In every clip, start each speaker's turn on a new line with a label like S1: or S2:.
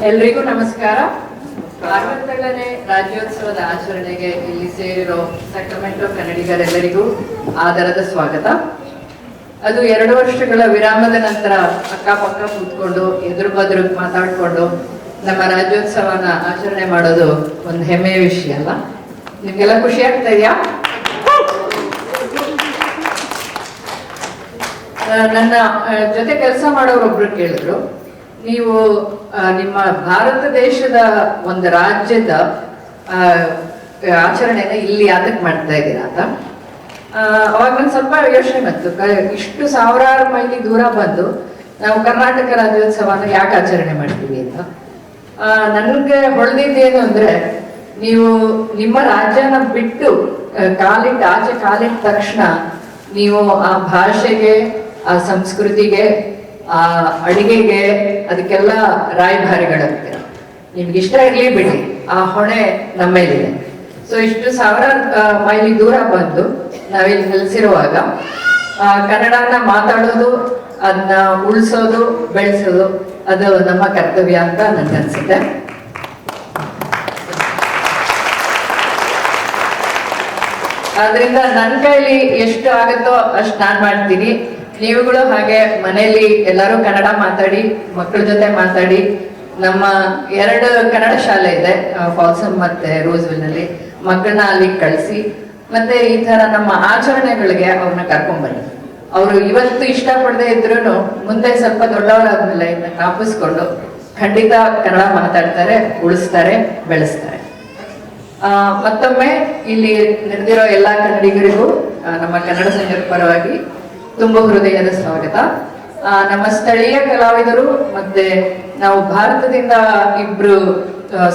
S1: ಎಲ್ರಿಗೂ ನಮಸ್ಕಾರ. 67ನೇ ರಾಜ್ಯೋತ್ಸವದ ಆಚರಣೆಗೆ ಇಲ್ಲಿ ಸೇರಿರೋ ಸಕ್ರಮೆಂಟೋ ಕನ್ನಡಿಗರೆಲ್ಲರಿಗೂ ಆದರದ ಸ್ವಾಗತ. ಅದು 2 ವರ್ಷಗಳ ವಿರಾಮದ ನಂತರ ಅಕ್ಕಪಕ್ಕ ಕೂತ್ಕೊಂಡು ಎದುರು ಬದ್ರು ಮಾತಾಡ್ಕೊಂಡು ನಮ್ಮ ರಾಜ್ಯೋತ್ಸವನ ಆಚರಣೆ ಮಾಡೋದು ಒಂದು ಹೆಮ್ಮೆಯ ವಿಷಯ ಅಲ್ಲ? ನಿಮ್ಗೆಲ್ಲ ಖುಷಿ ಆಗ್ತಾ ಇದೆಯಾ? ನನ್ನ ಜೊತೆ ಕೆಲಸ ಮಾಡೋರೊಬ್ರು ಕೇಳಿದ್ರು, ನೀವು ನಿಮ್ಮ ಭಾರತ ದೇಶದ ಒಂದು ರಾಜ್ಯದ ಆಚರಣೆನ ಇಲ್ಲಿ ಯಾತಕ್ಕೆ ಮಾಡ್ತಾ ಇದ್ದೀರಾ ಅಂತ. ಅವಾಗ ನಾನು ಸ್ವಲ್ಪ ಯೋಚನೆ ಬಂತು, ಇಷ್ಟು ಸಾವಿರಾರು ಮೈಲಿ ದೂರ ಬಂದು ನಾವು ಕರ್ನಾಟಕ ರಾಜ್ಯೋತ್ಸವನ ಯಾಕೆ ಆಚರಣೆ ಮಾಡ್ತೀವಿ ಅಂತ. ನನಗೆ ಹೊಳೆದಿದ್ದೇನು ಅಂದ್ರೆ, ನೀವು ನಿಮ್ಮ ರಾಜ್ಯನ ಬಿಟ್ಟು ಆಚೆ ಕಾಲಿಟ್ಟ ತಕ್ಷಣ ನೀವು ಆ ಭಾಷೆಗೆ, ಆ ಸಂಸ್ಕೃತಿಗೆ, ಆ ಅಡಿಗೆಗೆ, ಅದಕ್ಕೆಲ್ಲ ರಾಯಭಾರಿಗಳಾಗ್ತೀರ. ನಿಮ್ಗೆ ಇಷ್ಟ ಇರ್ಲಿ ಬಿಡಿ, ಆ ಹೊಣೆ ನಮ್ಮ ಮೇಲಿದೆ. ಸೊ ಇಷ್ಟು ಸಾವಿರ ಮೈಲಿ ದೂರ ಬಂದು ನಾವಿಲ್ಲಿ ನೆಲೆಸಿರುವಾಗ ಕನ್ನಡನ ಮಾತಾಡೋದು, ಅದನ್ನ ಉಳಿಸೋದು, ಬೆಳೆಸೋದು ಅದು ನಮ್ಮ ಕರ್ತವ್ಯ ಅಂತ ನನ್ಗನ್ಸುತ್ತೆ. ಆದ್ರಿಂದ ನನ್ನ ಕೈಲಿ ಎಷ್ಟು ಆಗುತ್ತೋ ಅಷ್ಟು ನಾನು ಮಾಡ್ತೀನಿ. ನೀವುಗಳು ಹಾಗೆ ಮನೆಯಲ್ಲಿ ಎಲ್ಲರೂ ಕನ್ನಡ ಮಾತಾಡಿ, ಮಕ್ಕಳ ಜೊತೆ ಮಾತಾಡಿ. ನಮ್ಮ 2 ಕನ್ನಡ ಶಾಲೆ ಇದೆ, ಫಾಲ್ಸಮ್ ಮತ್ತೆ ರೋಸ್ವಿಲ್ನಲ್ಲಿ. ಮಕ್ಕಳನ್ನ ಅಲ್ಲಿ ಕಳಿಸಿ, ಮತ್ತೆ ಈ ತರ ನಮ್ಮ ಆಚರಣೆಗಳಿಗೆ ಅವ್ರನ್ನ ಕರ್ಕೊಂಡ್ಬನ್ನಿ. ಅವರು ಇವತ್ತು ಇಷ್ಟಪಡದೆ ಇದ್ರು ಮುಂದೆ ಸ್ವಲ್ಪ ದೊಡ್ಡವರಾದ್ಮೇಲೆ ಇದನ್ನ ಜ್ಞಾಪಿಸ್ಕೊಂಡು ಖಂಡಿತ ಕನ್ನಡ ಮಾತಾಡ್ತಾರೆ, ಉಳಿಸ್ತಾರೆ, ಬೆಳೆಸ್ತಾರೆ. ಮತ್ತೊಮ್ಮೆ ಇಲ್ಲಿ ನೆರೆದಿರೋ ಎಲ್ಲಾ ಕನ್ನಡಿಗರಿಗೂ ನಮ್ಮ ಕನ್ನಡ ಸಂಘದ ಪರವಾಗಿ ತುಂಬ ಹೃದಯದ ಸ್ವಾಗತ. ನಮ್ಮ ಸ್ಥಳೀಯ ಕಲಾವಿದರು ಮತ್ತೆ ನಾವು ಭಾರತದಿಂದ 2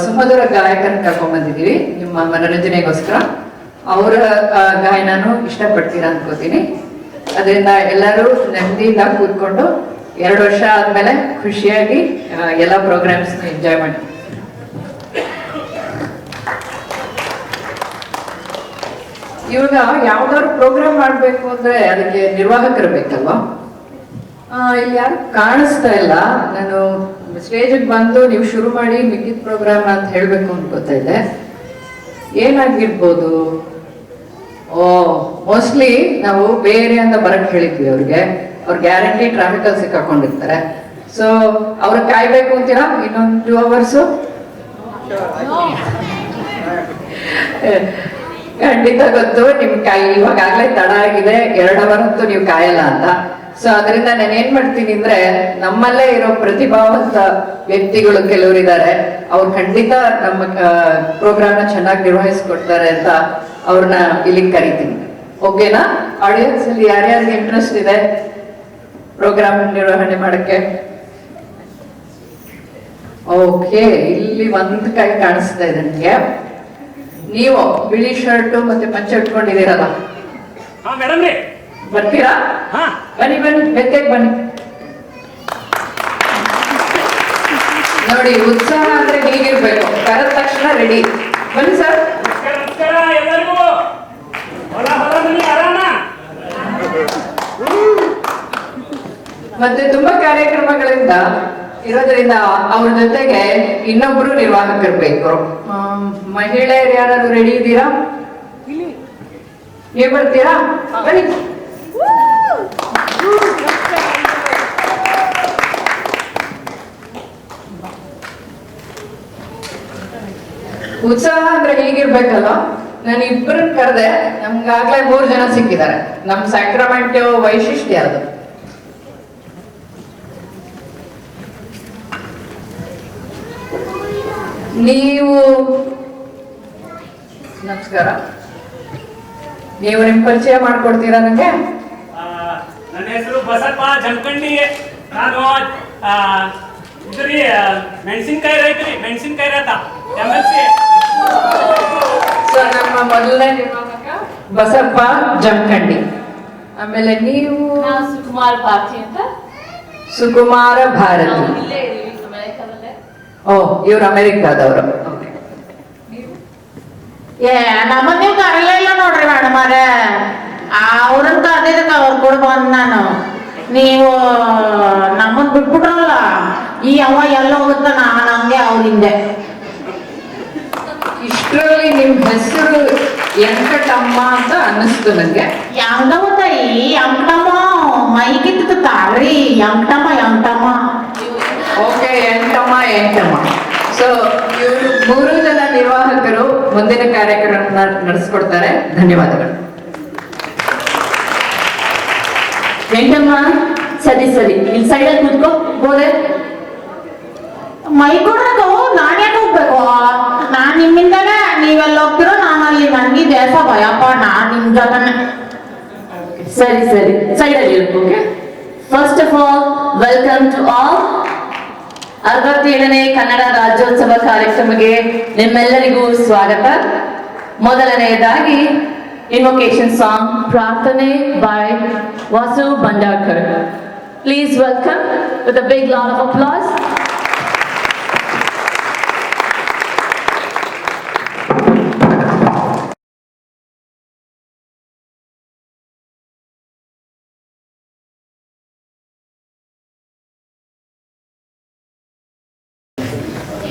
S1: ಸುಮಧುರ ಗಾಯಕರನ್ನ ಕರ್ಕೊಂಡ್ ಬಂದಿದ್ದೀವಿ ನಿಮ್ಮ ಮನರಂಜನೆಗೋಸ್ಕರ. ಅವರ ಗಾಯನನು ಇಷ್ಟಪಡ್ತೀರಾ ಅನ್ಕೋತೀನಿ. ಅದರಿಂದ ಎಲ್ಲರೂ ನೆಮ್ಮದಿಯಿಂದ ಕೂತ್ಕೊಂಡು 2 ವರ್ಷ ಆದ್ಮೇಲೆ ಖುಷಿಯಾಗಿ ಎಲ್ಲ ಪ್ರೋಗ್ರಾಮ್ಸ್ ಎಂಜಾಯ್ ಮಾಡಿ. ಇವಾಗ ಯಾವ್ದಾದ್ರು ಪ್ರೋಗ್ರಾಮ್ ಮಾಡ್ಬೇಕು ಅಂದ್ರೆ ಅದಕ್ಕೆ ನಿರ್ವಾಹಕರು ಬೇಕಲ್ವಾ? ಇಲ್ಲಿ ಯಾರು ಕಾಣಿಸ್ತಾ ಇಲ್ಲ. ನಾನು ಸ್ಟೇಜಿಗೆ ಬಂದು ನೀವು ಶುರು ಮಾಡಿ ಮಿಕ್ಕಿದ ಪ್ರೋಗ್ರಾಮ್ ಅಂತ ಹೇಳ್ಬೇಕು ಅನ್ಕೋತಾ ಇದ್ದೆ. ಏನಾಗಿರ್ಬೋದು? ಮೋಸ್ಟ್ಲಿ ನಾವು ಬೇರೆ ಅಂತ ಬರಕ್ ಹೇಳಿದ್ವಿ ಅವ್ರಿಗೆ. ಅವ್ರು ಗ್ಯಾರಂಟಿ ಟ್ರಾಫಿಕ್ ಅಲ್ಲಿ ಸಿಕ್ಕಾಕೊಂಡಿರ್ತಾರೆ. ಸೊ ಅವ್ರ ಕಾಯ್ಬೇಕು ಅಂತೀರಾ ಇನ್ನೊಂದು 2 hours? ಖಂಡಿತ ಗೊತ್ತು ನಿಮ್ ಇವಾಗಲೇ ತಡ ಆಗಿದೆ, 2 hour ಅಂತೂ ನೀವು ಕಾಯಲ್ಲ ಅಂತ. ಸೊ ಅದರಿಂದ ನಾನು ಏನ್ ಮಾಡ್ತೀನಿ ಅಂದ್ರೆ, ನಮ್ಮಲ್ಲೇ ಇರೋ ಪ್ರತಿಭಾವಂತ ವ್ಯಕ್ತಿಗಳು ಕೆಲವರಿದ್ದಾರೆ, ಅವ್ರು ಖಂಡಿತ ನಮ್ಮ ಪ್ರೋಗ್ರಾಮ್ ನ ಚೆನ್ನಾಗಿ ನಿರ್ವಹಿಸ್ಕೊಡ್ತಾರೆ ಅಂತ ಅವ್ರನ್ನ ಇಲ್ಲಿಗೆ ಕರಿತೀನಿ. ಓಕೆನಾ? ಆಡಿಯನ್ಸ್ ಅಲ್ಲಿ ಯಾರ್ಯಾರಿಗೆ ಇಂಟ್ರೆಸ್ಟ್ ಇದೆ ಪ್ರೋಗ್ರಾಮ್ ನಿರ್ವಹಣೆ ಮಾಡಕ್ಕೆ? ಓಕೆ, ಇಲ್ಲಿ ಒಂದು ಕೈ ಕಾಣಿಸ್ತಾ ಇದೆ ನನಗೆ. ನೀವು ಬಿಳಿ ಶರ್ಟ್ ಮತ್ತೆ ಪಂಚೆ ಉಟ್ಕೊಂಡಿದ್ದೀರಲ್ಲ, ಬರ್ತೀರಾ? ಬನ್ನಿ ಬನ್ನಿ, ಬೆತ್ತಗೆ ಬನ್ನಿ. ನೋಡಿ, ಉತ್ಸಾಹ ಅಂದ್ರೆ ಹೀಗಿರ್ಬೇಕು, ಕರೆದ ತಕ್ಷಣ ರೆಡಿ. ಬನ್ನಿ ಸರ್. ಮತ್ತೆ ತುಂಬಾ ಕಾರ್ಯಕ್ರಮಗಳಿಂದ ಇರೋದ್ರಿಂದ ಅವ್ರ ಜೊತೆಗೆ ಇನ್ನೊಬ್ರು ನಿರ್ವಾಹಕರು ಬೇಕು. ಮಹಿಳೆಯರು ಯಾರು ರೆಡಿ ಇದ್ದೀರಾ? ನೀವು ಬರ್ತೀರಾ? ಬನ್ನಿ. ಉತ್ಸಾಹ ಅಂದ್ರೆ ಹೀಗಿರ್ಬೇಕಲ್ಲ. ನಾನು 2 ಕರೆದೆ, ನಮ್ಗಾಗ್ಲೇ 3 ಜನ ಸಿಕ್ಕಿದ್ದಾರೆ. ನಮ್ ಸಕ್ರಮೆಂಟೋ ವೈಶಿಷ್ಟ್ಯ ಅದು. ನೀವು ನಮಸ್ಕಾರ, ನೀವು ನಿಮ್ ಪರಿಚಯ ಮಾಡ್ಕೊಡ್ತೀರಾ ನಂಗೆ?
S2: ನನ್ನ ಹೆಸರು ಬಸಪ್ಪ ಜಮಖಂಡಿ. ನಾನು ಮೆಣಸಿನ್ಕಾಯಿ ರೈತರಿ, ಮೆಣಸಿನ್ಕಾಯಿ ರೈತ MLC.
S1: ಸರ್, ನಮ್ಮ ಮೊದಲನೇ ನಿರ್ವಾಹಕ ಬಸಪ್ಪ ಜಮಖಂಡಿ. ಆಮೇಲೆ ನೀವು?
S3: ಸುಕುಮಾರ ಭಾರತಿ ಅಂತ.
S1: ಸುಕುಮಾರ ಭಾರತಿ. ಓ, ಇವ್ರು ಅಮೆರಿಕಾದವರು.
S3: ನಮ್ಮನ್ನೇ ಕರೀಲಿಲ್ಲ ನೋಡ್ರಿ ಮೇಡಮ್ ಅವ್ರೆ. ಅವ್ರನ್ನ ಕರೆದಿದ್ದಕ್ಕೆ ಅವ್ರು ಕೂಡ ಬಂದ್ ನಾನು. ನೀವು ನಮ್ಮನ್ ಬಿಟ್ಬಿಟ್ರಲ್ಲ, ಈ ಅವ ಎಲ್ಲ ಹೋಗುತ್ತ ನಾನು ಹಂಗೆ ತಿಂದೆ.
S1: ಇಷ್ಟರಲ್ಲಿ ನಿಮ್ ಹೆಸರು ವೆಂಕಟಮ್ಮ ಅಂತ ಅನ್ನಿಸ್ತು ನಂಗೆ.
S3: ಯಾಂಗವ ತಾಯಿ ಯಾಂಕಟಮ್ಮ ಮೈಗಿತ್ತು ತಾಳ್ರಿ ಯಾಂಕಟಮ್ಮ.
S1: ಓಕೆ, ಎಂಟಮ್ಮ. ಸೊ ಇವರು 3 ಜನ ನಿರ್ವಾಹಕರು ಮುಂದಿನ ಕಾರ್ಯಕ್ರಮ ನಡೆಸ್ಕೊಡ್ತಾರೆ. ಧನ್ಯವಾದಗಳು.
S4: ವೆಂಕಮ್ಮ, ಸರಿ ಇಲ್ಲಿ ಸೈಡಲ್ಲಿ ಕೂತ್ಕೋ. ಗೋದೆ
S3: ಮೈ ಕೊಡೋದು ನಾನ್ಯಾಕೆ ಹೋಗ್ಬೇಕು? ನಾನ್ ನಿಮ್ಮಿಂದಲೇ ನೀವೆಲ್ಲ ಹೋಗ್ತಿರೋ ನಾನು ಅಲ್ಲಿ ನನ್ಗೆ ದೇಶ ಭಯಪ್ಪ. ನಾನ್ ನಿಮ್ ಜೊತೆ
S4: ಸರಿ ಸೈಡಲ್ಲಿ ಇರು. Okay, first of all welcome to all. 67ನೇ ಕನ್ನಡ ರಾಜ್ಯೋತ್ಸವ ಕಾರ್ಯಕ್ರಮಕ್ಕೆ ನಿಮ್ಮೆಲ್ಲರಿಗೂ ಸ್ವಾಗತ. ಮೊದಲನೆಯದಾಗಿ ಇನ್ವೊಕೇಶನ್ ಸಾಂಗ್ ಪ್ರಾರ್ಥನೆ by Vasu Bhandarkar. Please welcome with a big lot of applause.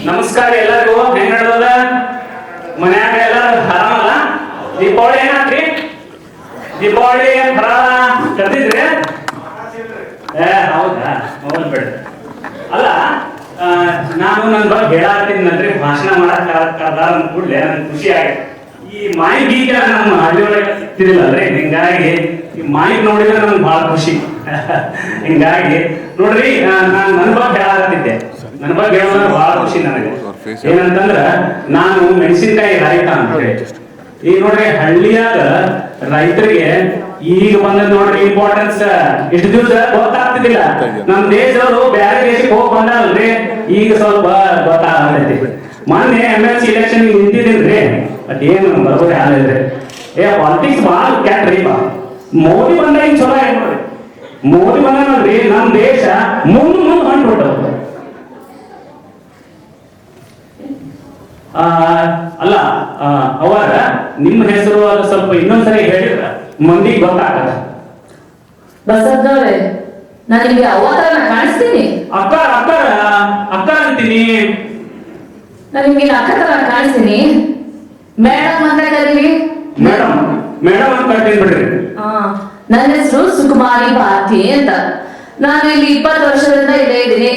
S2: ನಮಸ್ಕಾರ ಎಲ್ಲರಿಗೂ. ಹೆಂಗ್ ನಡೆದದ? ಮನ್ಯಾಗ ಎಲ್ಲರೂ ಆರಾಮಲ್ಲ? ದೀಪಾವಳಿ ಏನಾದ್ರಿ? ದೀಪಾವಳಿ ಫರಾಳ ಕರ್ದಿದ್ರಿ? ಹೌದಾ? ಮೊಬೈಲ್ ಬೇಡ. ಅಲ್ಲ, ನಾನು ನನ್ನ ಬಗ್ಗೆ ಹೇಳಾಡ್ತೀನಲ್ರಿ, ಭಾಷಣ ಮಾಡಕ್ ಕರ್ದಾರ ಕೂಡಲೇ ನನ್ಗೆ ಖುಷಿ ಆಗಿದೆ. ಈ ಮಾಯಿ ಬೀಗ ನಮ್ಮ ಹಳ್ಳಿ ಒಳಗೆ ಸಿಕ್ತಿದಿಲ್ಲಲ್ರಿ, ಹಿಂಗಾಗಿ ಈ ಮಾಯಿ ನೋಡಿದ್ರೆ ನನ್ಗೆ ಬಹಳ ಖುಷಿ. ಹಿಂಗಾಗಿ ನೋಡ್ರಿ, ನಾನು ನನ್ನ ಬಗ್ಗೆ ಹೇಳಾಡ್ತಿದ್ದೆ. ನನ್ನ ಬಗ್ಗೆ ಹೇಳೋದ್ರೆ ಬಹಳ ಖುಷಿ ನನಗೆ. ಏನಂತಂದ್ರ ನಾನು ಮೆಣಸಿನಕಾಯಿ ರೈತ ಅಂತ ಹೇಳಿ. ಈಗ ನೋಡ್ರಿ, ಹಳ್ಳಿಯಾಗ ರೈತರಿಗೆ ಈಗ ಬಂದ ನೋಡ್ರಿ ಇಂಪಾರ್ಟೆನ್ಸ್. ಇಷ್ಟು ದಿವಸ ಗೊತ್ತಾಗ್ತಿದ್ದಿಲ್ಲ. ನಮ್ ದೇಶದವರು ಬೇರೆ ದೇಶಕ್ಕೆ ಹೋಗಿ ಬಂದಾರಲ್ರಿ, ಈಗ ಸ್ವಲ್ಪ ಗೊತ್ತಾಗತೈತಿ. ಮೊನ್ನೆ MLC ಇಲೆಕ್ಷನ್ ನಿಂತಿದ್ದೀನ್ರಿ, ಅದೇನು ಬರೋದೇ ಆಗಲ್ರಿ. ಪಾಲಿಟಿಕ್ಸ್ ಭಾಳ ಕ್ಯಾಟ್ರಿ. ಮೋದಿ ಬಂದಾಗ ಹಿಂಗ್ ಚಲೋ ಆಯ್ತು ನೋಡ್ರಿ. ಮೋದಿ ಬಂದ ನೋಡ್ರಿ, ನಮ್ ದೇಶ ಮುಂದ್ ಹೊಂಟ್ಬಿಟ್ಟವು. ಅಲ್ಲ, ಅವರ ನಿಮ್ಮ ಹೆಸರು ಅದು ಸ್ವಲ್ಪ ಇನ್ನೊಂದ್ಸರಿ ಹೇಳಿದ್ರ ಮಂದಿಗೆ ಗೊತ್ತಾಗದ.
S4: ಬಸವನವ್ರೆ, ನಾನು ನಿಮಗೆ ಅವತಾರನ ಕಾಣಿಸ್ತೀನಿ?
S2: ಅಕ್ಕ ಅಂತೀನಿ.
S4: ನಾನು ನಿಮ್ಗೆ ಅಕ್ಕ ತರ ಕಾಣಿಸ್ತೀನಿ. ಮೇಡಮ್ ಅಂತ ಕರೀರಿ.
S2: ಮೇಡಮ್ ಅಂತ ಕರ್ತೀನಿ ಬಿಡ್ರಿ.
S4: ನನ್ನ ಹೆಸರು ಸುಕುಮಾರಿ ಭಾರತಿ ಅಂತ. ನಾನು ಇಲ್ಲಿ 20 ವರ್ಷದಿಂದ ಇಲ್ಲೇ ಇದ್ದೀನಿ.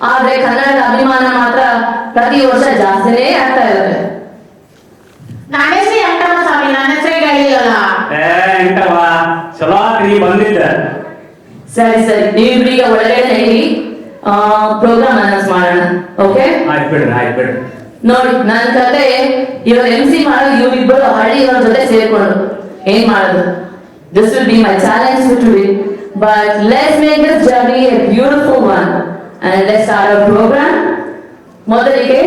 S4: ಆದ್ರೆ ಕನ್ನಡದ ಅಭಿಮಾನ ಮಾತ್ರ ಪ್ರತಿ ವರ್ಷ ಜಾಸ್ತಿನೇ ಆಗ್ತಾ ಇರುತ್ತೆ.
S3: ನನ್ನ ಹೆಸರು ಯಾಂಕಟಮ್ಮ ಸ್ವಾಮಿ, ನನ್ನ ಹೆಸರೇ ಹೇಳಿಲ್ಲ.
S2: ಎಂಟವಾ ಚಲೋ ಆತ್ರಿ ಬಂದಿದ್ದ.
S4: ಸರಿ ನೀವಿಬ್ರೀಗ ಒಳಗಡೆ ಹೇಳಿ ಪ್ರೋಗ್ರಾಮ್ ಅನೌನ್ಸ್ ಮಾಡೋಣ. ಓಕೆ,
S2: ಆಯ್ತು ಬಿಡ್ರಿ.
S4: ನೋಡಿ, ನನ್ನ ಕತೆ ಇವ್ರ MC ಮಾಡೋ ಇವ್ರಿಬ್ಬರು ಹಳ್ಳಿಯವರ ಜೊತೆ ಸೇರ್ಕೊಂಡು ಏನ್ ಮಾಡೋದು. This will be my challenge for today, but let's make this journey A beautiful one and let's start our program. ಮೊದಲಿಗೆ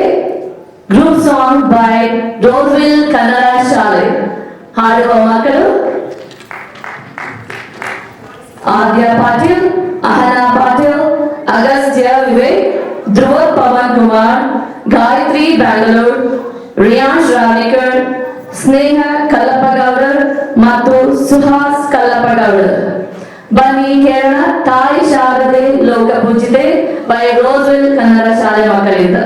S4: ಗ್ರೂಪ್ ಸಾಂಗ್ ಬೈ ರೋಸ್ವಿಲ್ ಕನ್ನಡ ಶಾಲೆ. ಹಾಡುವ ಮಕ್ಕಳು ಆದ್ಯ ಪಾಟೀಲ್, ಅಹನಾ ಪಾಟೀಲ್, ಅಗಸ್ತ್ಯ ವಿವೇಕ್, ಧ್ರುವ ಪವನ್ ಕುಮಾರ್, ಗಾಯತ್ರಿ ಬ್ಯಾಂಗ್ಳೂರ್, ರಿಯಾನ್ಶ್ ರಾವ್ನಿಕರ್, ಸ್ನೇಹ ಕಲ್ಲಪ್ಪಗೌಡರ್ ಮತ್ತು ಸುಹಾಸ್ ಕಲ್ಲಪ್ಪಗೌಡರ್. ಬನ್ನಿ ಕೇರಳ ತಾಯಿ ಶಾರದೆ ಲೋಕಪೂಜಿತೆ ಬೈ ರೋಸ್ವಿಲ್ ಕನ್ನಡ ಶಾಲೆ ಮಕ್ಕಳಿಂದ.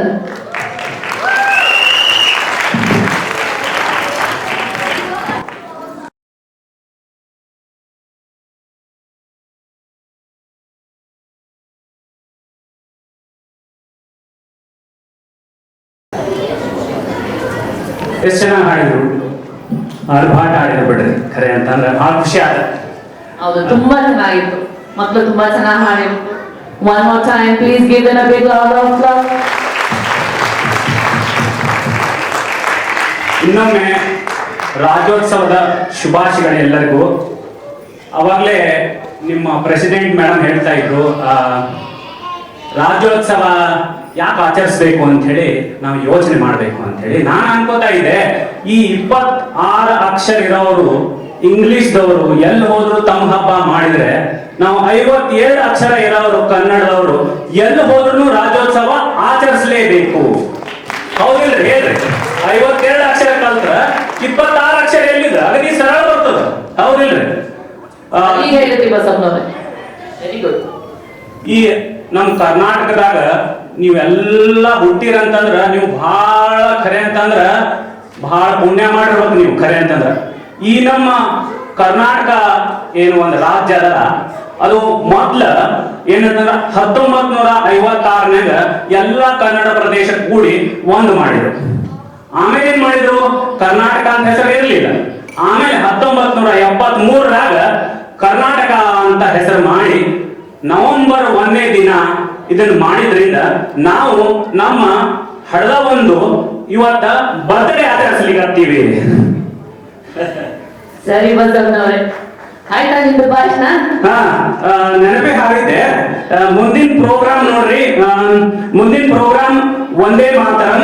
S2: ಎಷ್ಟು ಚೆನ್ನಾಗಿ ಹಾಡಿದ್ರು, ಅರ್ಭಾಟ ಹಾಡಿದ್ರು ಬಿಡ್ರಿ. ಖರೆ ಅಂತಂದ್ರೆ ಭಾಳ ಖುಷಿ ಆದ.
S4: ಹೌದು, ತುಂಬಾ ಚೆನ್ನಾಗಿತ್ತು. ಮಕ್ಕಳು ತುಂಬಾ ಚೆನ್ನಾಗಿ ಹಾಡಿದ್ರು. One more time, please give them a big round of applause.
S2: ಇನ್ನೊಮ್ಮೆ ರಾಜ್ಯೋತ್ಸವದ ಶುಭಾಶಯಗಳು ಎಲ್ಲರಿಗೂ. ಅವಾಗಲೇ ನಿಮ್ಮ ಪ್ರೆಸಿಡೆಂಟ್ ಮೇಡಮ್ ಹೇಳ್ತಾ ಇದ್ರು, ರಾಜ್ಯೋತ್ಸವ ಯಾಕೆ ಆಚರಿಸ್ಬೇಕು ಅಂತ ಹೇಳಿ ನಾವು ಯೋಚನೆ ಮಾಡಬೇಕು ಅಂತ ಹೇಳಿ. ನಾನು ಅನ್ಕೋತಾ ಇದ್ದೆ, ಈ 26 ಅಕ್ಷರ ಇರೋರು ಇಂಗ್ಲಿಷ್ದವರು ಎಲ್ಲಿ ಹೋದ್ರು ತಮ್ಮ ಹಬ್ಬ ಮಾಡಿದ್ರೆ, ನಾವು 57 ಅಕ್ಷರ ಇರೋರು ಕನ್ನಡದವರು ಎಲ್ಲಿ ಹೋದ್ರು ರಾಜ್ಯೋತ್ಸವ ಆಚರಿಸಲೇಬೇಕು. ಹೌದಿಲ್ರಿ? ಹೇಳ್ರಿ. 52 ಅಕ್ಷರ ಕಲ್ತ್ರ 26 ಅಕ್ಷರ ಎಲ್ಲಿದೆ? ಅಗದಿ ಸರಳ ಬರ್ತದ. ಹೌದಿಲ್ರಿ?
S4: ಈಗ ಹೇಳ್ತೀವಿ ಬಸವನವ್ರೆ. Very good.
S2: ಈ ನಮ್ಮ ಕರ್ನಾಟಕದಾಗ ನೀವೆಲ್ಲ ಹುಟ್ಟಿರಂತಂದ್ರ ನೀವು ಬಹಳ ಖರೆ ಅಂತಂದ್ರ ಬಹಳ ಪುಣ್ಯ ಮಾಡಿರ್ಬೇಕು ನೀವು ಖರೆ ಅಂತಂದ್ರ. ಈ ನಮ್ಮ ಕರ್ನಾಟಕ ಏನು ಒಂದು ರಾಜ್ಯ ಅದ, ಅದು ಮೊದ್ಲ ಏನಂತಂದ್ರ 1956ನ್ಯಾಗ ಎಲ್ಲ ಕನ್ನಡ ಪ್ರದೇಶ ಕೂಡಿ ಒಂದು ಮಾಡಿದ್ರು. ಆಮೇಲೆ ಏನ್ ಮಾಡಿದ್ರು, ಕರ್ನಾಟಕ ಅಂತ ಹೆಸರು ಇರಲಿಲ್ಲ. ಆಮೇಲೆ 1973ರಾಗ ಕರ್ನಾಟಕ ಅಂತ ಹೆಸರು ಮಾಡಿ ನವೆಂಬರ್ 1ನೇ ದಿನ ಇದನ್ನ ಮಾಡಿದ್ರಿಂದ ನಾವು ನಮ್ಮ ಹಳದ ಒಂದು ಇವತ್ತ ಬರ್ತ್ಡೇ ಆಚರಿಸ್ಲಿಕ್ಕತ್ತೀವಿ.
S4: ಸರಿ ಬಸವಣ್ಣವ್ರೆ, ಆಯ್ತಾ ನಿಮ್ದು ಭಾಷಣ?
S2: ನೆನಪೇ ಹಾರಿದೆ. ಮುಂದಿನ ಪ್ರೋಗ್ರಾಮ್ ನೋಡ್ರಿ, ಮುಂದಿನ ಪ್ರೋಗ್ರಾಮ್ ಒಂದೇ ಮಾತರಂ,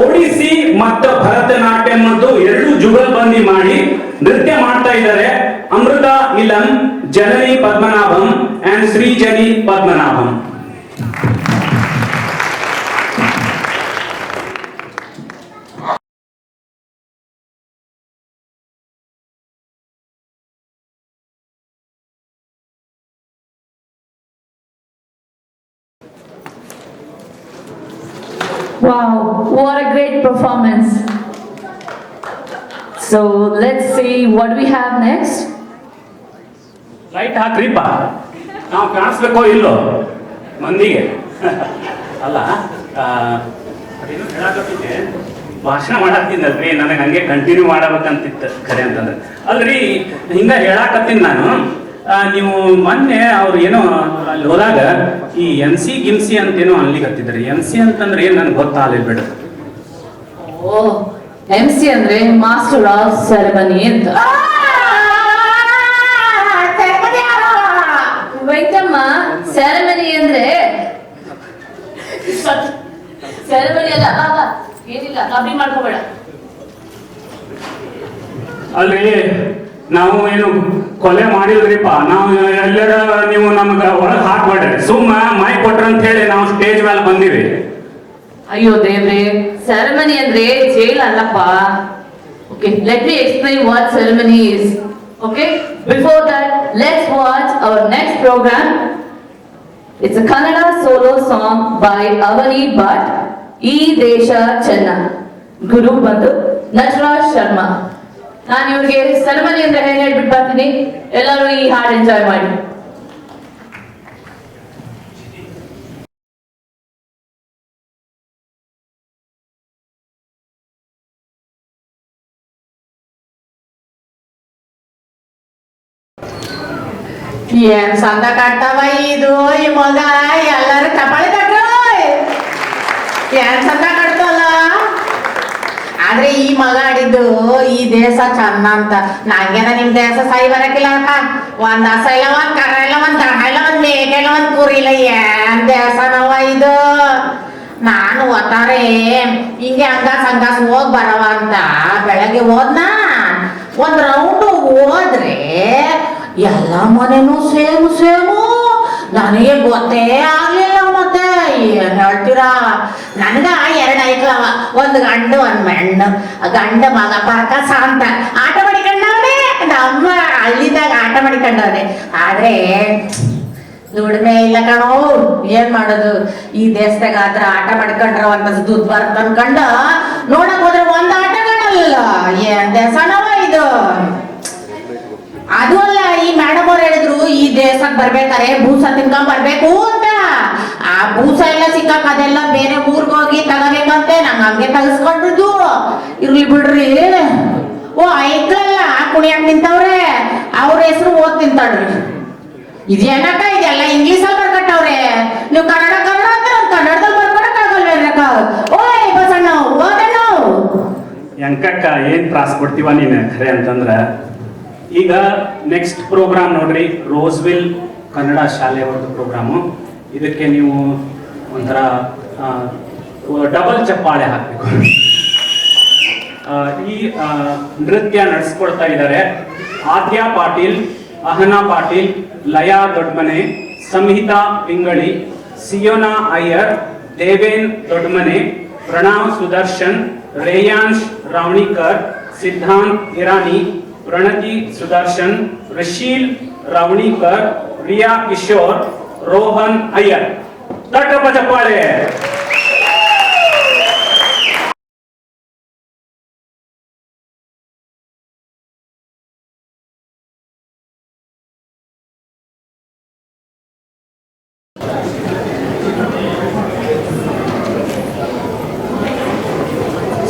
S2: ಒಡಿಸ್ಸಿ ಮತ್ತು ಭರತನಾಟ್ಯಂ ಮತ್ತು ಎರಡು ಜುಗಲ್ಬಂದಿ ಮಾಡಿ ನೃತ್ಯ ಮಾಡ್ತಾ ಇದ್ದಾರೆ. Amrita Ilam, Janani Padmanabham and Srijani Padmanabham.
S4: Wow, what a great performance. So let's see what we have next.
S2: Light ಹಾಕ್ರಿಪ್ಪ, ನಾವು ಕಾಣಿಸ್ಬೇಕೋ ಇಲ್ಲೋ ಮಂದಿಗೆ. ಅಲ್ಲ ಅದೇನು ಹೇಳಕತ್ತಿದ್ದೆ, ಭಾಷಣ ಮಾಡತ್ತೀನಲ್ರಿ, ನನಗೆ ಹಂಗೆ ಕಂಟಿನ್ಯೂ ಮಾಡಬೇಕಂತಿತ್ತು ಖರೆ ಅಂತಂದ್ರೆ. ಅಲ್ರಿ ಹಿಂಗ ಹೇಳಾಕತ್ತೀನಿ ನಾನು. ನೀವು ಮೊನ್ನೆ ಅವ್ರು ಏನೋ ಅಲ್ಲಿ ಹೋದಾಗ ಈ MC ಗಿಮ್ಸಿ ಅಂತೇನೋ ಅನ್ಲಿಕತ್ತಿದ್ರಿ. MC ಅಂತಂದ್ರೆ ಏನ್ ನನ್ಗೆ ಗೊತ್ತಾಗಲಿಲ್ಲ ಬಿಡ.
S4: ಓ, MC ಅಂದ್ರೆ ಮಾಸ್ಟರ್ ಆಫ್ ಸೆರೆಮನಿ ಅಂತ. ವೆಂಕಮ್ಮ, ಸೆರೆಮನಿ ಅಂದ್ರೆ ಸೆರೆಮನಿ ಅಲ್ಲ, ಏನಿಲ್ಲ, ಕಮ್ಮಿ ಮಾಡ್ಕೋಬೇಡ.
S2: ಅಲ್ರಿ ನಾವು ಏನು ಕೊಲೆ ಮಾಡಿಲ್ರಿಪ್ಪ, ನಾವು ಎಲ್ಲರ ನೀವು ನಮ್ಗ ಒಳಗ್ ಹಾಕ್ಬೇಡ್ರಿ, ಸುಮ್ಮ ಮೈ ಕೊಟ್ರ ಅಂತ ಹೇಳಿ ನಾವು ಸ್ಟೇಜ್ ಮೇಲೆ ಬಂದಿವಿ.
S4: ಅಯ್ಯೋ ದೇವ್ರೆ, ಸೆರೆಮನಿ ಅಂದ್ರೆ ಜೈಲ್ ಅಲ್ಲಪ್ಪ. Okay, let me explain what ceremony is. Okay, before that, let's watch our next program. It's a Kannada solo song by Avani Bhatt. E Desha Channa. Guru ಬಂದು ನಟರಾಜ್ ಶರ್ಮಾ. ನಾನು ಇವ್ರಿಗೆ ಸೆರೆಮನಿ ಅಂತ ಹೇಳ್ಬಿಟ್ಟು ಬರ್ತೀನಿ. ಎಲ್ಲರೂ ಈ ಹಾಡು ಎಂಜಾಯ್ ಮಾಡಿ.
S3: ಏನ್ ಸಂದ ಕಾಡ್ತಾವ ಇದು ಈ ಮಗ, ಎಲ್ಲರೂ ಚಪ್ಪಾಳೆ ತಟ್ರು. ಏನ್ ಸಂದ ಕಾಡ್ತಲ್ಲ. ಆದ್ರೆ ಈ ಮಗ ಆಡಿದ್ದು ಈ ದೇಶ ಚಂದ ಅಂತ. ನಂಗೇನ ನಿಮ್ ದೇಶ ಸೈ ಬರಕಿಲ್ಲ ಅಕ್ಕ. ಒಂದ್ ಹಸ ಇಲ್ಲ, ಒಂದ್ ಕರ ಇಲ್ಲ, ಒಂದ್ ದನ ಇಲ್ಲ, ಒಂದ್ ಮೇಕೆ ಇಲ್ಲ, ಒಂದ್ ಕುರಿ ಇಲ್ಲ. ಏನ್ ದೇಶನವ ಇದು. ನಾನು ಒತ್ತಾರೆ ಹಿಂಗೆ ಹಂಗಾಸ್ ಹೋಗ್ ಬರವ ಅಂತ ಬೆಳಗ್ಗೆ ಹೋದ್ನ. ಒಂದ್ ರೌಂಡ್ ಹೋದ್ರೆ ಎಲ್ಲ ಮನೆನೂ ಸೇಮು. ನನಗೆ ಗೊತ್ತೇ ಆಗ್ಲಿಲ್ಲ. ಮತ್ತೆ ಏನ್ ಹೇಳ್ತೀರಾ, ನನ್ಗ 2 ಐಕ್ಳವ, ಒಂದ್ ಗಂಡು ಒಂದ್ ಮೆಣ್ಣು. ಗಂಡ ಮಗ ಪರಕಸ ಅಂತ ಆಟ ಮಾಡಿಕೊಂಡವ್ರೆ. ನಮ್ಮ ಹಳ್ಳಿದಾಗ ಆಟ ಮಾಡಿಕೊಂಡವ್ರೆ. ಆದ್ರೆ ದುಡಿಮೆ ಇಲ್ಲ ಕಣೋ. ಏನ್ ಮಾಡೋದು, ಈ ದೇಶದಾಗ ಆದ್ರ ಆಟ ಮಾಡ್ಕೊಂಡ್ರ ಒಂದ್ ದುಡ್ಡು ಬರತ್ ಅನ್ಕೊಂಡ ನೋಡಕ್ ಹೋದ್ರೆ ಒಂದ್ ಆಟಗಳಲ್ಲ. ಏನ್ ದೇಶನವ ಇದು. ಅದು ಅಲ್ಲ, ಈ ಮೇಡಮ್ ಅವ್ರು ಹೇಳಿದ್ರು ಈ ದೇಶಕ್ಕೆ ಬರ್ಬೇಕಾರೆ ಭೂಸ ತಿನ್ಕೊಂಡ್ ಬರ್ಬೇಕು ಅಂತ. ಆ ಭೂಸ ಎಲ್ಲ ಸಿಕ್ಕಾಕ ಅದೆಲ್ಲ ಬೇರೆ ಊರ್ಗ್ ಹೋಗಿ ತಗೋಬೇಕಂತೆ. ನಂಗೆ ಹಂಗೆ ತಗಸ್ಕೊಂಡಿದ್ದು. ಇರ್ಲಿ ಬಿಡ್ರಿ. ಓ, ಐಕ್ಳಲ್ಲ ಕುಣಿಯಾಕ್ ನಿಂತವ್ರೆ, ಅವ್ರ ಹೆಸರು ಓದ್ ತಿಂತಾಡ್ರಿ. ಇದೇನಕ್ಕ, ಇದೆಲ್ಲ ಇಂಗ್ಲೀಷಲ್ಲಿ ಬರ್ಕಟ್ಟವ್ರೆ. ನೀವು ಕನ್ನಡ ಅಂದ್ರೆ ಕನ್ನಡದಲ್ಲಿ ಬರ್ಕೊಡಕ್ ಆಗಲ್ವೇನಕ್ಕ? ಓಯ್ ಬಸಣ್ಣ, ಓದಣ್ಣ.
S2: ಎಂಕಕ್ಕ ಏನ್ ತ್ರಾಸ್ ಕೊಡ್ತೀವ ನೀನು ಖರೆ ಅಂತಂದ್ರ. ಈಗ ನೆಕ್ಸ್ಟ್ ಪ್ರೋಗ್ರಾಮ್ ನೋಡ್ರಿ, ರೋಸ್ವಿಲ್ ಕನ್ನಡ ಶಾಲೆ ಅವ್ರದ್ದು ಪ್ರೋಗ್ರಾಮು. ಇದಕ್ಕೆ ನೀವು ಒಂಥರ ಡಬಲ್ ಚಪ್ಪಾಳೆ ಹಾಕಬೇಕು. ಈ ನೃತ್ಯ ನಡೆಸ್ಕೊಡ್ತಾ ಇದ್ದಾರೆ ಆದ್ಯಾ ಪಾಟೀಲ್, ಅಹನಾ ಪಾಟೀಲ್, ಲಯಾ ದೊಡ್ಮನೆ, ಸಂಹಿತಾ ಪಿಂಗಳಿ, ಸಿಯೋನಾ ಅಯ್ಯರ್, ದೇವೇನ್ ದೊಡ್ಮನೆ, ಪ್ರಣವ್ ಸುದರ್ಶನ್, ರೇಯಾಂಶ್ ರಾವಣಿಕರ್, ಸಿದ್ಧಾಂತ್ ಇರಾನಿ, ಪ್ರಣತಿ ಸುದರ್ಶನ್, ರಿಶೀಲ್ ರಾವಣಿಕರ್, ರಿಯಾ ಕಿಶೋರ್, ರೋಹನ್ ಅಯ್ಯರ್. ತಟ್ಟಪ್ಪ ಚಪ್ಪಾಳೆ.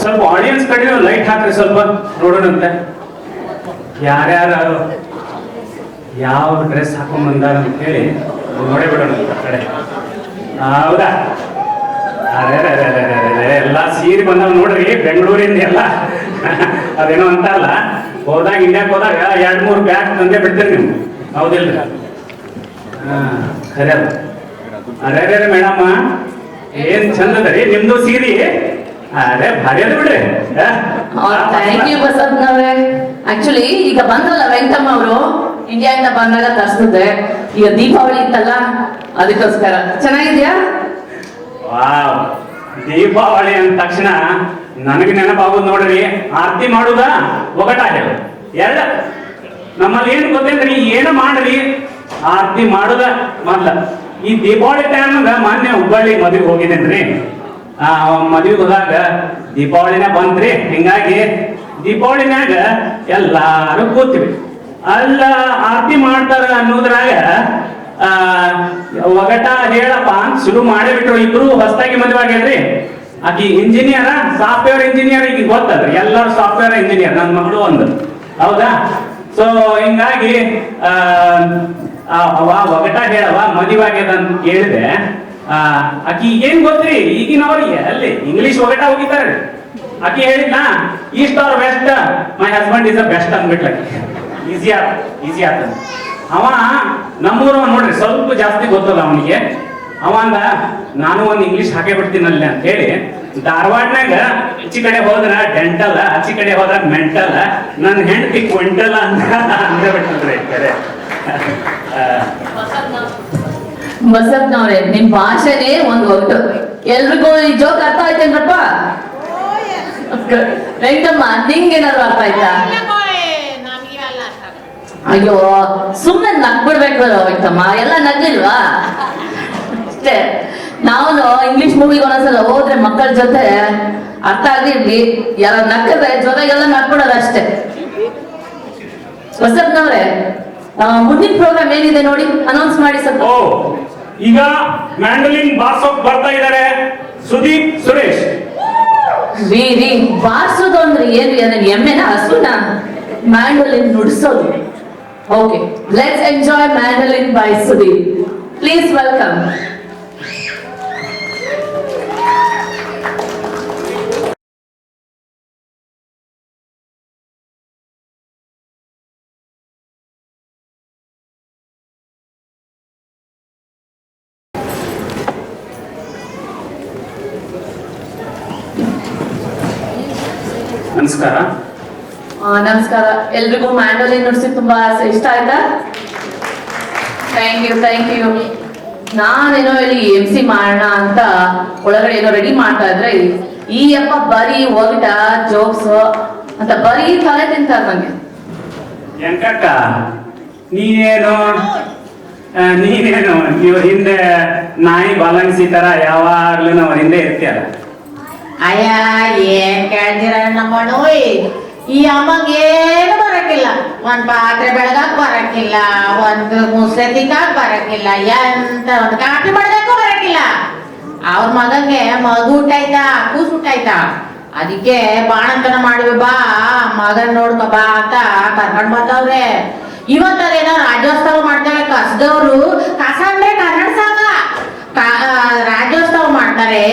S2: ಸ್ವಲ್ಪ ಆಡಿಯನ್ಸ್ ಕಡೆ ಲೈಟ್ ಹಾಕ್ರಿ, ಸ್ವಲ್ಪ ನೋಡೋಣಂತೆ ಯಾರ್ಯಾರು ಯಾವ ಡ್ರೆಸ್ ಹಾಕೊಂಡ್ ಬಂದಾರ ಅಂತ ಹೇಳಿ ನೋಡೇ ಬಿಡೋಣ ಆ ಕಡೆ. ಹೌದಾ? ಅರೆ ಎಲ್ಲ ಸೀರೆ ಬಂದಾವ್ ನೋಡ್ರಿ, ಬೆಂಗಳೂರಿಂದ ಎಲ್ಲ. ಅದೇನೋ ಅಂತಲ್ಲ, ಹೋದಾಗ ಇಂಡಿಯಾಕ್ ಹೋದಾಗ 2-3 ಬ್ಯಾಗ್ ತಂದೆ ಬಿಡ್ತೀರಿ ನೀವು, ಹೌದಿಲ್ರಿ? ಖರೆ ಅದ. ಅರೆ ಮೇಡಮ್ಮ, ಏನ್ ಚಂದದರಿ ನಿಮ್ದು ಸೀರೆ. ಅರೆ ಭಾರಿ ಅದ ಬಿಡ್ರಿ.
S4: Thank you ಬಸಪ್ಪನವ್ರೆ. ಆಕ್ಚುಲಿ ಈಗ ಬಂದ್ರಲ್ಲ ವೆಂಕಟಮ್ಮ ಅವರು, ಇಂಡಿಯಾದಿಂದ ಬಂದಾಗ ತರಿಸಿದೆ. ಈಗ ದೀಪಾವಳಿ ಇತ್ತಲ್ಲ, ಅದಕ್ಕೋಸ್ಕರ. ಚೆನ್ನಾಗಿದ್ಯಾ?
S2: ವಾವ್, ದೀಪಾವಳಿ ಅಂದ ತಕ್ಷಣ ನನಗೆ ನೆನಪಾಗೋದು ನೋಡ್ರಿ, ಆರತಿ ಮಾಡುದ ಒಗಟಾಗ್ಯದ. ಎರಡ ನಮ್ಮಲ್ಲಿ ಏನ್ ಗೊತ್ತೇನ್ರಿ, ಏನು ಮಾಡ್ರಿ ಆರತಿ ಮಾಡುದ ಮೊದ್ಲ. ಈ ದೀಪಾವಳಿ ಟೈಮ್ಗ ಮೊನ್ನೆ ಹುಬ್ಬಳ್ಳಿ ಮದುವೆ ಹೋಗಿದ್ದೇನ್ರಿ. ಮದುವೆಗೆ ಹೋದಾಗ ದೀಪಾವಳಿನ ಬಂತ್ರಿ. ಹಿಂಗಾಗಿ ದೀಪಾವಳಿನಾಗ ಎಲ್ಲಾರು ಕೂತೀವಿ. ಅಲ್ಲ ಆರತಿ ಮಾಡ್ತಾರ ಅನ್ನೋದ್ರಾಗ ಒಗಟ ಹೇಳಪ್ಪ ಅಂತ ಶುರು ಮಾಡೇ ಬಿಟ್ರು. ಇಬ್ರು ಹೊಸದಾಗಿ ಮದುವೆ ಆಗ್ಯಾದ್ರಿ. ಆಕಿ ಇಂಜಿನಿಯರ್, ಸಾಫ್ಟ್ವೇರ್ ಇಂಜಿನಿಯರ್. ಈಗ ಗೊತ್ತಲ್ರಿ, ಎಲ್ಲರೂ ಸಾಫ್ಟ್ವೇರ್ ಇಂಜಿನಿಯರ್. ನನ್ನ ಮಗಳು ಒಂದು, ಹೌದಾ? ಸೊ ಹಿಂಗಾಗಿ ಅವ ಒಗಟ ಹೇಳವ ಮದುವೆ ಆಗ್ಯದ ಅಂತ ಕೇಳಿದೆ. ಆಕಿ ಏನ್ ಗೊತ್ತ್ರಿ, ಈಗಿನವ್ರಿಗೆ ಅಲ್ಲಿ ಇಂಗ್ಲಿಷ್ ಒಗಟ ಹೋಗಿದ್ದಾರೆ. ಆಕಿ ಹೇಳಿದ್ನ east or west, my husband is the best ಅಂದ್ಬಿಟ್ಲ. ಈಸಿ ಆತ. ಅವ ನಮ್ಮೂರವ ನೋಡ್ರಿ, ಸ್ವಲ್ಪ ಜಾಸ್ತಿ ಗೊತ್ತಲ್ಲ ಅವನಿಗೆ. ಅವ ಅಂದ ನಾನು ಒಂದು ಇಂಗ್ಲಿಷ್ ಹಾಕೇ ಬಿಡ್ತೀನಲ್ಲಿ ಅಂತ ಹೇಳಿ, ಧಾರವಾಡನಾಗ ಈಚಿ ಕಡೆ ಹೋದ್ರ ಡೆಂಟಲ್, ಆಚಿ ಕಡೆ ಹೋದ್ರ ಮೆಂಟಲ್, ನನ್ನ ಹೆಂಡತಿ ಕ್ವಿಂಟಲ್ ಅಂತ ಅಂದ್ರೆ ಬಿಟ್ಟಿಲ್ರಿ. ಕರೆ
S4: ಬಸಪ್ಪನವ್ರೆ, ನಿಮ್ ಭಾಷೆನೇ ಒಂದು ಒಟ್ಟು. ಎಲ್ರಿಗೂ ಈ ಜೋಕ್ ಅರ್ಥ ಆಯ್ತೇನ್ರಪ್ಪ? ವೆಂಕಟಮ್ಮ, ನಿಂಗೇನಾದ್ರು ಅರ್ಥ ಆಯ್ತಾ? ಅಯ್ಯೋ, ಸುಮ್ಮನೆ ನಗ್ಬಿಡ್ಬೇಕು ವೆಂಕಟಮ್ಮ, ಎಲ್ಲ ನಗ್ಲಿಲ್ವಾ? ಅಷ್ಟೇ. ನಾವು ಇಂಗ್ಲಿಷ್ ಮೂವಿಗೆ ಒಂದೊಂದ್ಸಲ ಹೋದ್ರೆ ಮಕ್ಕಳ ಜೊತೆ ಅರ್ಥ ಆಗಿರ್ಲಿ, ಯಾರ ನಕ್ಕದ್ರೆ ಜೊತೆಗೆಲ್ಲ ನಗ್ಬಿಡೋದು ಅಷ್ಟೇ. ಬಸಪ್ಪನವ್ರೆ, ಮುಂದಿನ ಪ್ರೋಗ್ರಾಮ್ ಏನಿದೆ ನೋಡಿ, ಅನೌನ್ಸ್ ಮಾಡಿ ಸ್ವಲ್ಪ.
S2: ಈಗ ಮ್ಯಾಂಡಲಿನ್ ಬಾರ್ಸೋಕ್ ಬರ್ತಾ ಇದ್ದಾರೆ ಸುದೀಪ್ ಸುರೇಶ್.
S4: ರೀ ಬಾರ್ಸೋದು ಅಂದ್ರೆ ಏನ್ರಿ? ಅದನ್ನ ಎಮ್ಮೆನ ಹಸುನ ಮ್ಯಾಂಡಲಿನ್ ನುಡಿಸೋದು. Okay, let's enjoy mandolin by Sudeep. Please welcome.
S2: ನಮಸ್ಕಾರ.
S4: ನಮಸ್ಕಾರ. ಎಲ್ರಿಗೂ ಮ್ಯಾಂಡಲಿನ್ ನುಡಿಸಿ ತುಂಬಾ ಇಷ್ಟ ಆಯ್ತಾ? Thank you. ನಾನೇನೋ ಇಲ್ಲಿ MC ಮಾಡೋಣ ಅಂತ ಒಳಗಡೆ ಏನೋ ರೆಡಿ ಮಾಡ್ತಾ ಇದ್ರೆ, ಈ ಅಪ್ಪ ಬರೀ ಒಗಟ ಜೋಕ್ಸ್ ಅಂತ ಬರೀ ತಲೆ ತಿಂತಾರೆ ನಂಗೆ.
S2: ಎಂಕಕ್ಕ, ನೀನೇನು ಇವ್ರ ಹಿಂದೆ ನಾಯಿ ಬಾಲಂಗ್ಸಿ ತರ ಯಾವಾಗ್ಲೂ ಅವ್ರ ಹಿಂದೆ ಇರ್ತೀಯಲ್ಲ.
S3: ಅಯ್ಯ, ಏನ್ ಕೇಳ್ತೀರ ನಮ್ಮಣ್ಣು? ಈ ಅಮ್ಮಂಗೆ ಏನು ಬರಕ್ಕಿಲ್ಲ. ಒಂದ್ ಪಾತ್ರೆ ಬೆಳಗಾಕ್ ಬರಕ್ಕಿಲ್ಲ, ಒಂದು ಮುಸೆ ತಿಕ್ಕಾಕ್ ಬರಕ್ಕಿಲ್ಲ, ಎಂತ ಒಂದು ಕಾಫಿ ಮಾಡ್ದಕ್ಕೂ ಬರಕ್ಕಿಲ್ಲ. ಅವ್ರ ಮಗಂಗೆ ಮಗು ಊಟಾಯ್ತಾ, ಕೂಸು ಊಟಾಯ್ತಾ, ಅದಕ್ಕೆ ಬಾಣಂತನ ಮಾಡಿವಿ, ಬಾ ಮಗನ್ ನೋಡ್ಕೊ ಬಾ ಅಂತ ಕರ್ಕೊಂಡ್ ಬಂದವ್ರೆ. ಇವತ್ತದೇನೋ ರಾಜ್ಯೋತ್ಸವ ಮಾಡ್ತಾರೆ ಕಸದವ್ರು. ಕಸ ಅಂದ್ರೆ ಕನ್ನಡ ಸಂಘ ರಾಜ್ಯೋತ್ಸವ ಮಾಡ್ತಾರೆ.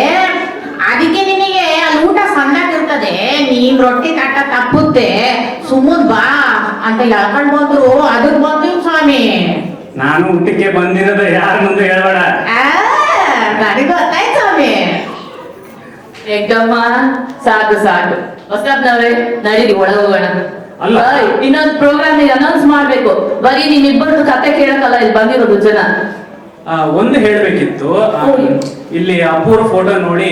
S3: ಅದಕ್ಕೆ ನಿನಗೆ ಅಲ್ಲಿ ಊಟ ಸಂದಾಗಿರ್ತದೆ, ನೀನ್ ರೊಟ್ಟಿ ಕಟ್ಟ ತಪ್ಪುತ್ತೆ, ಸುಮ್ಮದ್ ಬಾ ಅಂತ ಹೇಳ್ಕೊಂಡ್ ಬಂದ್ರು. ಅದಕ್ ಬಂದಿವ್ ಸ್ವಾಮಿ.
S2: ನಾನು ಊಟಕ್ಕೆ ಬಂದಿರೋದು ಯಾರ ಮುಂದೆ ಹೇಳ್ಬೇಡ.
S3: ನನಗೆ ಗೊತ್ತಾಯ್ತು ಸ್ವಾಮಿ.
S4: ವೆಂಕಟಮ್ಮ, ಸಾಕು. ಹೊಸಬ್ನವ್ರೆ, ನಡೀರಿ ಒಳಗೆ ಹೋಗೋಣ.
S2: ಅಲ್ಲ,
S4: ಇನ್ನೊಂದು ಪ್ರೋಗ್ರಾಮ್ ಅನೌನ್ಸ್ ಮಾಡ್ಬೇಕು. ಬರೀ ನಿಮ್ಮಿಬ್ಬರದು ಕತೆ ಕೇಳಕ್ಕಲ್ಲ ಇಲ್ಲಿ ಬಂದಿರೋದು ಜನ.
S2: ಒಂದು ಹೇಳ್ಬೇಕಿತ್ತು. ಇಲ್ಲಿ ಅಪ್ಪೂರ್ ಫೋಟೋ ನೋಡಿ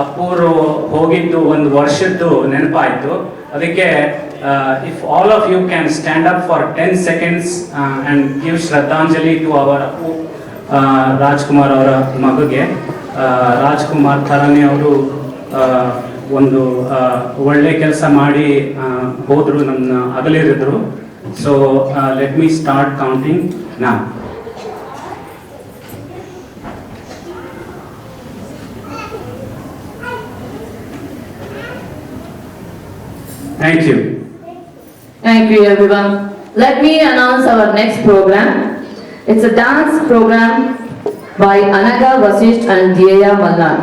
S2: ಅಪ್ಪೂರು ಹೋಗಿದ್ದು ಒಂದು ವರ್ಷದ್ದು ನೆನಪಾಯ್ತು. ಅದಕ್ಕೆ if all of you can stand up for 10 seconds and give ಶ್ರದ್ಧಾಂಜಲಿ ಟು ಅವರ್ ಅಪ್ಪು ರಾಜ್ಕುಮಾರ್ ಅವರ ಮಗುಗೆ ರಾಜ್ಕುಮಾರ್ ಥರನೇ ಅವರು ಒಂದು ಒಳ್ಳೆ ಕೆಲಸ ಮಾಡಿ ಹೋದ್ರು, ನನ್ನ ಅಗಲಿರಿದ್ರು. So let me start counting ನಾ. Thank you.
S4: Thank you, everyone. Let me announce our next program. It's a dance program by Anaga Vasisht and Dheya Mallan.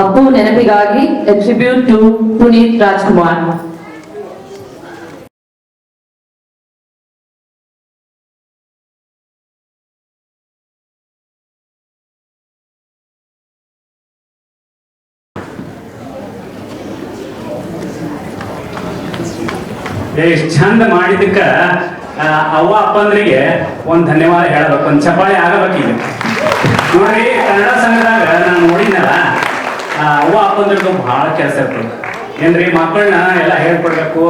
S4: Appu Nenapigagi, a tribute to Puneet Rajkumar.
S2: ಎಷ್ಟು ಚಂದ ಮಾಡಿದ್ದಕ್ಕ ಅವ್ವ ಅಪ್ಪಂದ್ರಿಗೆ ಒಂದು ಧನ್ಯವಾದ ಹೇಳಬೇಕು, ಒಂದು ಚಪ್ಪಾಳೆ ಆಗಬೇಕೀಗ. ನೋಡ್ರಿ, ಕನ್ನಡ ಸಂಘದಾಗ ನಾನು ನೋಡಿದ್ನಲ್ಲ, ಅವ್ವ ಅಪ್ಪಂದ್ರದ್ದು ಬಹಳ ಕೆಲಸ ಇರ್ತದೆ. ಏನ್ರಿ, ಮಕ್ಕಳನ್ನ ಎಲ್ಲ ಹೇಳ್ಕೊಡ್ಬೇಕು,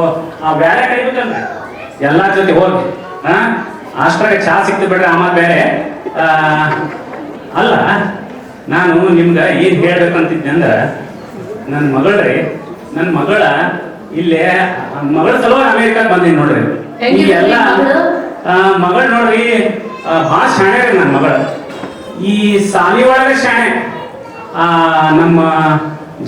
S2: ಬೇರೆ ಕೈಬೇಕಲ್ರಿ ಎಲ್ಲಾರ ಜೊತೆ ಹೋಗಿ. ಅಷ್ಟ್ರಾಗ ಚಾ ಸಿಕ್ತು ಬಿಡ್ರಿ, ಆಮೇಲೆ ಬೇರೆ ಅಲ್ಲ. ನಾನು ನಿಮ್ಗೆ ಏನ್ ಹೇಳ್ಬೇಕಂತಿದ್ದೆ ಅಂದ್ರೆ, ನನ್ನ ಮಗಳ ಇಲ್ಲೇ ಮಗಳ ಸಲುವಾಗಿ ಅಮೇರಿಕಾಗ್ ಬಂದೀನಿ ನೋಡ್ರಿ. ಈ ಎಲ್ಲ ಮಗಳು ನೋಡ್ರಿ ಭಾಳ ಶಾಣೆ ರೀ ನನ್ನ ಮಗಳು. ಈ ಸಾಲಿ ಒಳಗೆ ಶಾಣೆ. ನಮ್ಮ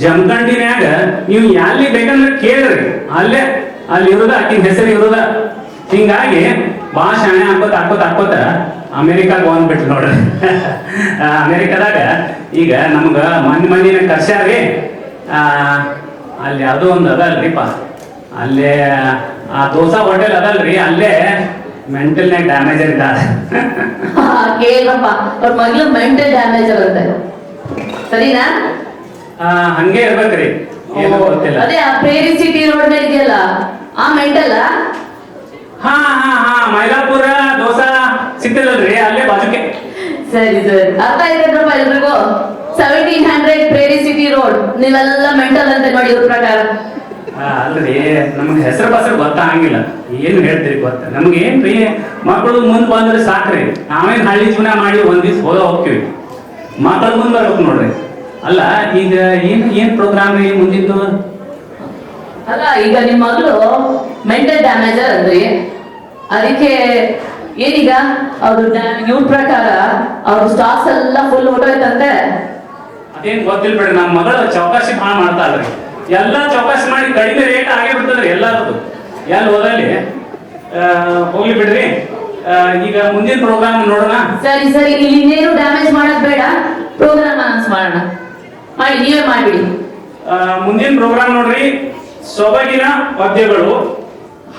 S2: ಜಮಖಂಡಿನ್ಯಾಗ ನೀವು ಎಲ್ಲಿ ಬೇಕಂದ್ರೆ ಕೇಳ್ರಿ, ಅಲ್ಲಿ ಇರೋದ, ಆಕಿನ ಹೆಸರು ಇರೋದ. ಹಿಂಗಾಗಿ ಭಾಳ ಶಾಣೆ ಹಾಕೋತ ಅಮೇರಿಕಾಗ ಬಂದ್ಬಿಟ್ರು ನೋಡ್ರಿ. ಅಮೇರಿಕಾದಾಗ ಈಗ ನಮ್ಗ ಮಣ್ಣಿನ ಕರ್ಸ್ಯಾರಿ. ಅಲ್ಲಿ ಯಾವುದೋ ಒಂದು ಅದಲ್ರಿಪ್ಪ, ಅಲ್ಲೇ ಆ ದೋಸಾ ಹೋಟೆಲ್ ಅದಲ್ರಿ, ಅಲ್ಲೇ ಮೆಂಟಲ್ನಾಗ ಡ್ಯಾಮೇಜ್ ಇದ್ದಾರೆ.
S4: ಕೇಳಪ್ಪ, ಅವ್ರ ಮಗಳು ಮೆಂಟಲ್ ಡ್ಯಾಮೇಜ್ ಆಗುತ್ತೆ, ಸರಿನಾ?
S2: ಹಂಗೆ ಇರ್ಬೇಕ್ರಿ, ಏನು ಗೊತ್ತಿಲ್ಲ.
S4: ಅದೇ ಆ ಪ್ರೇರಿ ಸಿಟಿ ರೋಡ್ ಮೇಲೆ ಇದೆಯಲ್ಲ, ಆ ಮೆಂಟಲ್.
S2: ಹಾ ಮೈಲಾಪುರ ದೋಸಾ ಸಿಗ್ತದಲ್ರಿ, ಅಲ್ಲೇ ಬಾಜುಕೆ.
S4: ಸರಿ ಅರ್ಥ ಆಯ್ತಪ್ಪ ಎಲ್ರಿಗೂ. 1700 ಪ್ರೇರಿ ಸಿಟಿ ರೋಡ್. ನೀವೆಲ್ಲ ಮೆಂಟಲ್ ಅಂತ ನೋಡಿ ಇವ್ರ ಪ್ರಕಾರ.
S2: ಅಲ್ರಿ, ನಮ್ಗೆ ಹೆಸರು ಗೊತ್ತಾಗಿಲ್ಲ, ಏನು ಹೇಳ್ತೀರಿ ಗೊತ್ತ? ನಮ್ಗೆ ಏನ್ರಿ, ಮಕ್ಕಳು ಮುಂದ್ ಬಂದ್ರೆ ಸಾಕ್ರಿ. ನಾವೇನ್ ಹಳ್ಳಿ ಜೀವನ ಮಾಡಿ ಒಂದ್ ದಿವ್ಸ ಹೋಗ್ತೀವಿ, ಮಕ್ಕಳು ಮುಂದ್ ಬರ್ಬೇಕು ನೋಡ್ರಿ. ಅಲ್ಲ, ಈಗ ಏನ್ ಪ್ರೋಗ್ರಾಮ್ ರೀ ಮುಂದಿದ್ದು?
S4: ಅಲ್ಲ, ಈಗ ನಿಮ್ ಮಗಳು ಮೆಂಟಲ್ ಡ್ಯಾಮೇಜರ್ ಅಂದ್ರಿ, ಅದಕ್ಕೆ ಏನೀಗ ಅವ್ರ ಇವ್ರ ಪ್ರಕಾರ ಅವ್ರ ಸ್ಟಾಕ್ಸ್ ಎಲ್ಲ ಫುಲ್ ಹೊಟ್ಟೋಯ್ತಂತೆ.
S2: ಅದೇನ್ ಗೊತ್ತಿಲ್ಲ ಬಿಡ್ರಿ, ನಮ್ಮ ಮಗಳು ಚೌಕಾಸಿ ಭಾಳ ಮಾಡ್ತಾಳ್ರಿ. ಎಲ್ಲಾ ಚೌಕಾಸಿ ಮಾಡಿ ಕಡಿಮೆ ರೇಟ್ ಆಗೇ ಬಿಡ್ತದ್ರಿ ಎಲ್ಲಾರದು. ಎಲ್ಲಿ ಹೋದಲ್ಲಿ ಹೋಗ್ಲಿ ಬಿಡ್ರಿ. ಈಗ ಮುಂದಿನ ಪ್ರೋಗ್ರಾಮ್ ನೋಡೋಣ.
S4: ಸರಿ ಇಲ್ಲಿ ಇನ್ನೇನು ಡ್ಯಾಮೇಜ್ ಮಾಡಕ್ ಬೇಡ, ಪ್ರೋಗ್ರಾಮ್ ಅನೌನ್ಸ್ ಮಾಡೋಣ. ಮಾಡಿ, ನೀವೇ ಮಾಡ್ಬಿಡಿ.
S2: ಮುಂದಿನ ಪ್ರೋಗ್ರಾಮ್ ನೋಡ್ರಿ, ಸೊಬಗಿನ ಪದ್ಯಗಳು.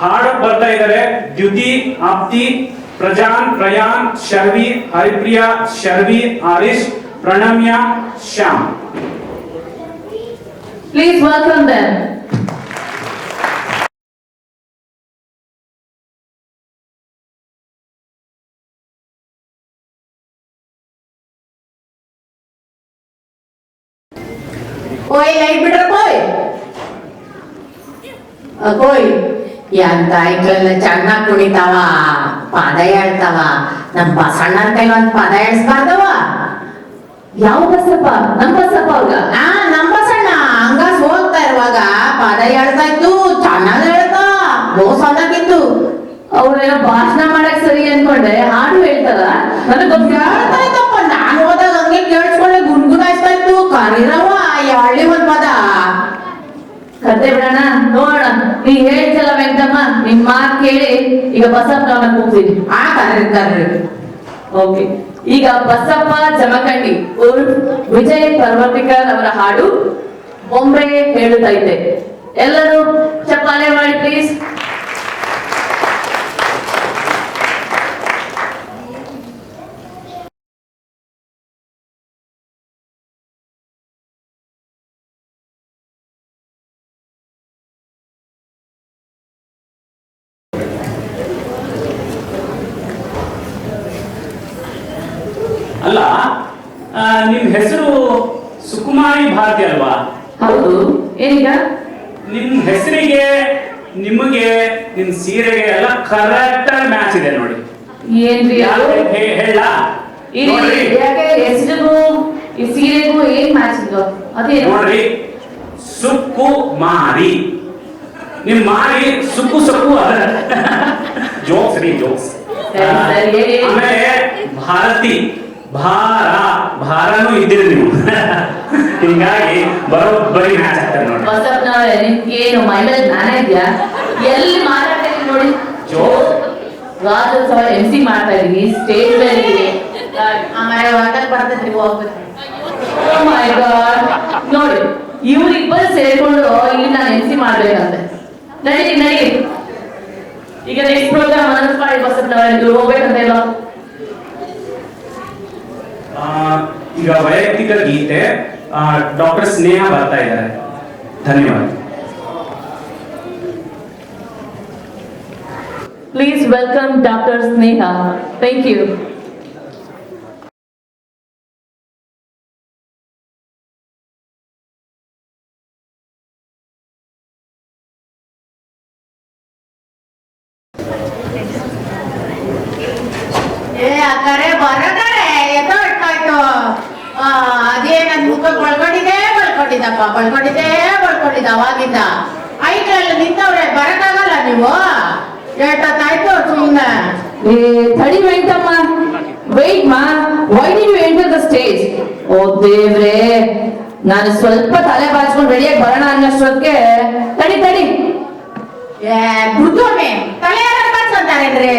S2: ಹಾಡು ಬರ್ತಾ ಇದ್ದಾರೆ Dyuti, Apti, Prajan, Prayan, Sharvi, Haripriya, Sharvi, Arish, Pranamya, Shyam.
S4: Please welcome them.
S3: ಓಯ್ ಲೈಟ್ ಬಿಡ್ರ ಕೋಯ್ ಕೋಯ್ ಎಂತ ಐಕ್ಳೆಲ್ಲ ಚೆನ್ನಾಗ್ ಕುಣಿತಾವ, ಪದ ಹೇಳ್ತಾವ. ನಮ್ ಬಸಣ್ಣನ ಕೈ ಒಂದ್ ಪದ ಹೇಳ್ಸ್ಬಾರ್ದವ?
S4: ಯಾವ ಬಸಪ್ಪ? ನಮ್ ಬಸಪ್ಪ ಅವ್ಗ?
S3: ನಮ್ ಬಸಣ್ಣ ಹಂಗ ಹೋಗ್ತಾ ಇರುವಾಗ ಪದ ಹೇಳ್ತಾ ಇತ್ತು, ಚೆನ್ನಾಗ್ ಹೇಳ್ತಾ, ಸಣ್ಣಗಿತ್ತು.
S4: ಅವ್ರೇನೋ ಭಾಷಣ ಮಾಡಕ್ ಸರಿ ಅನ್ಕೊಂಡೆ, ಹಾಡು ಹೇಳ್ತಾರ. ನನಗ್
S3: ಹೇಳ್ತಾ ಇತ್ತಪ್ಪ, ನಾನು ಹೋದಾಗ ಹಂಗೆ ಕೇಳಿಸ್ಕೊಂಡೆ, ಗುನ್ಗುನಾಯ್ತಾ ಇತ್ತು. ಕರೀರವ ಹಳ್ಳಿ ಒಂದ್ ಪದ
S4: ಕತೆ ಬಿಡೋಣ, ನೋಡೋಣ. ನೀ ಹೇಳ್ತಲ್ಲ ವೆಂಕಟಮ್ಮ, ನಿನ್ ಮಾತ್ ಕೇಳಿ ಈಗ ಬಸಪ್ಪ ಅವ್ರನ್ನ ಕೂಗ್ತೀನಿ.
S3: ಕರ್ರಿ.
S4: ಓಕೆ, ಈಗ ಬಸಪ್ಪ ಜಮಖಂಡಿ ವಿಜಯ್ ಪರ್ವತಿಕರ್ ಅವರ ಹಾಡು ಬೊಂಬೆ ಹೇಳುತ್ತೈತೆ. ಎಲ್ಲರೂ ಚಪ್ಪಾಳೆ ಮಾಡಿ ಪ್ಲೀಸ್.
S2: ಅಲ್ಲ, ನಿಮ್ ಹೆಸರು ಸುಕುಮಾರಿ ಭಾರತಿ ಅಲ್ವಾ?
S4: ಹೌದು, ಏನೀಗ?
S2: ನಿಮ್ ಹೆಸರಿಗೆ, ನಿಮಗೆ, ನಿಮ್ ಸೀರೆಗೆ ಎಲ್ಲ ಕರೆಕ್ಟ್ ಮ್ಯಾಚ್ ಇದೆ ನೋಡಿ.
S4: ಏನ್ರಿ ಅದು?
S2: ಹೇಳ
S4: ಇದು
S2: ನೋಡ್ರಿ.
S4: ಯಾಕೆ ಹೆಸರಿಗೂ ಈ ಸೀರೆಗೂ ಏನ್ ಮ್ಯಾಚಿಂಗ್ ಅದೇನು
S2: ನೋಡ್ರಿ, ಸುಕ್ಕು ಮಾರಿ. ನಿಮ್ ಮಾರಿ ಸುಕ್ಕು ಸುಕ್ಕು ಅದ. ಜೋಕ್ಸ್ ರೀ, ಜೋಕ್ಸ್.
S4: ಸರಿ, ಸರಿ.
S2: ಆಮೇಲೆ ಭಾರತಿ, ಭಾರನೂ ಇದ್ದೀರಿ ನೀವು. ಹೀಗಾಗಿ ಬರೋಬ್ಬರಿ ಮ್ಯಾಚ್ ಆಗ್ತಾರೆ ನೋಡಿ.
S4: ಬಸಪ್ಪನವ್ರೆ ನಿಮ್ಗೇನು ಮೈ ಮೇಲೆ ಜ್ಞಾನ ಇದೆಯಾ? ಎಲ್ಲಿ ಮಾತಾಡ್ತಾ ನೋಡಿ, ರಾಜ್ಯೋತ್ಸವ MC ಮಾಡ್ತಾ ಇದೀನಿ, ಸ್ಟೇಜ್ ಮೇಲೆ ಇದೀನಿ.
S3: ಆಮೇಲೆ ಹೊರಗಡೆ ಬರ್ತೈತ್ರಿ ಹೋಗ್ಬೇಕು.
S4: Oh my God. ನೋಡಿ ಇವ್ರಿಬ್ಬರು ಸೇರ್ಕೊಂಡು ಇಲ್ಲಿ ನಾನು MC ಮಾಡ್ಬೇಕಂತೆ. ನಡಿ ಈಗ ನೆಕ್ಸ್ಟ್ ಪ್ರೋಗ್ರಾಮ್ ಅನೌನ್ಸ್ ಮಾಡಿ ಬಸಪ್ಪನವ್ರೆ, ನೀವು ಹೋಗ್ಬೇಕಂತ ಇಲ್ಲ?
S2: ಈಗ ವೈಯಕ್ತಿಕ ಗೀತೆ ಡಾಕ್ಟರ್ ಸ್ನೇಹ ಬರ್ತಾ ಇದ್ದಾರೆ. ಧನ್ಯವಾದ.
S4: Please welcome Dr. Sneha. Thank you.
S3: ಏ ಅಕ್ಕರೆ ಬರಕರೆ ಎತ್ತೋ ಇಟ್ಟಾಯ್ತು. ಅದೇ ನನ್ ಮುಖ ಬಳ್ಕೊಂಡಿದ್ದ ಅವಾಗಿಂದ. ಐಕ್ಳಲ್ಲಿ ನಿಂತವ್ರೆ, ಬರಕ್ಕಾಗಲ್ಲ ನೀವು. ಎಷ್ಟೊತ್ತಾಯ್ತು ಸುಮ್ನೆ.
S4: Thirty Venkatama, wait ma, why did you enter the stage? Oh ದೇವ್ರೆ, ನಾನು ಸ್ವಲ್ಪ ತಲೆ ಬಾಚ್ಕೊಂಡು ರೆಡಿಯಾಗಿ ಬರೋಣ ಅನ್ನೋಷ್ಟೊತ್ತಿಗೆ ತಡಿ.
S3: ಏ ಬುದ್ಧೊಮ್ಮೆ ತಲೆ ಯಾರು ಬಾಚ್ಕೊಂತಾರೇನ್ರಿ?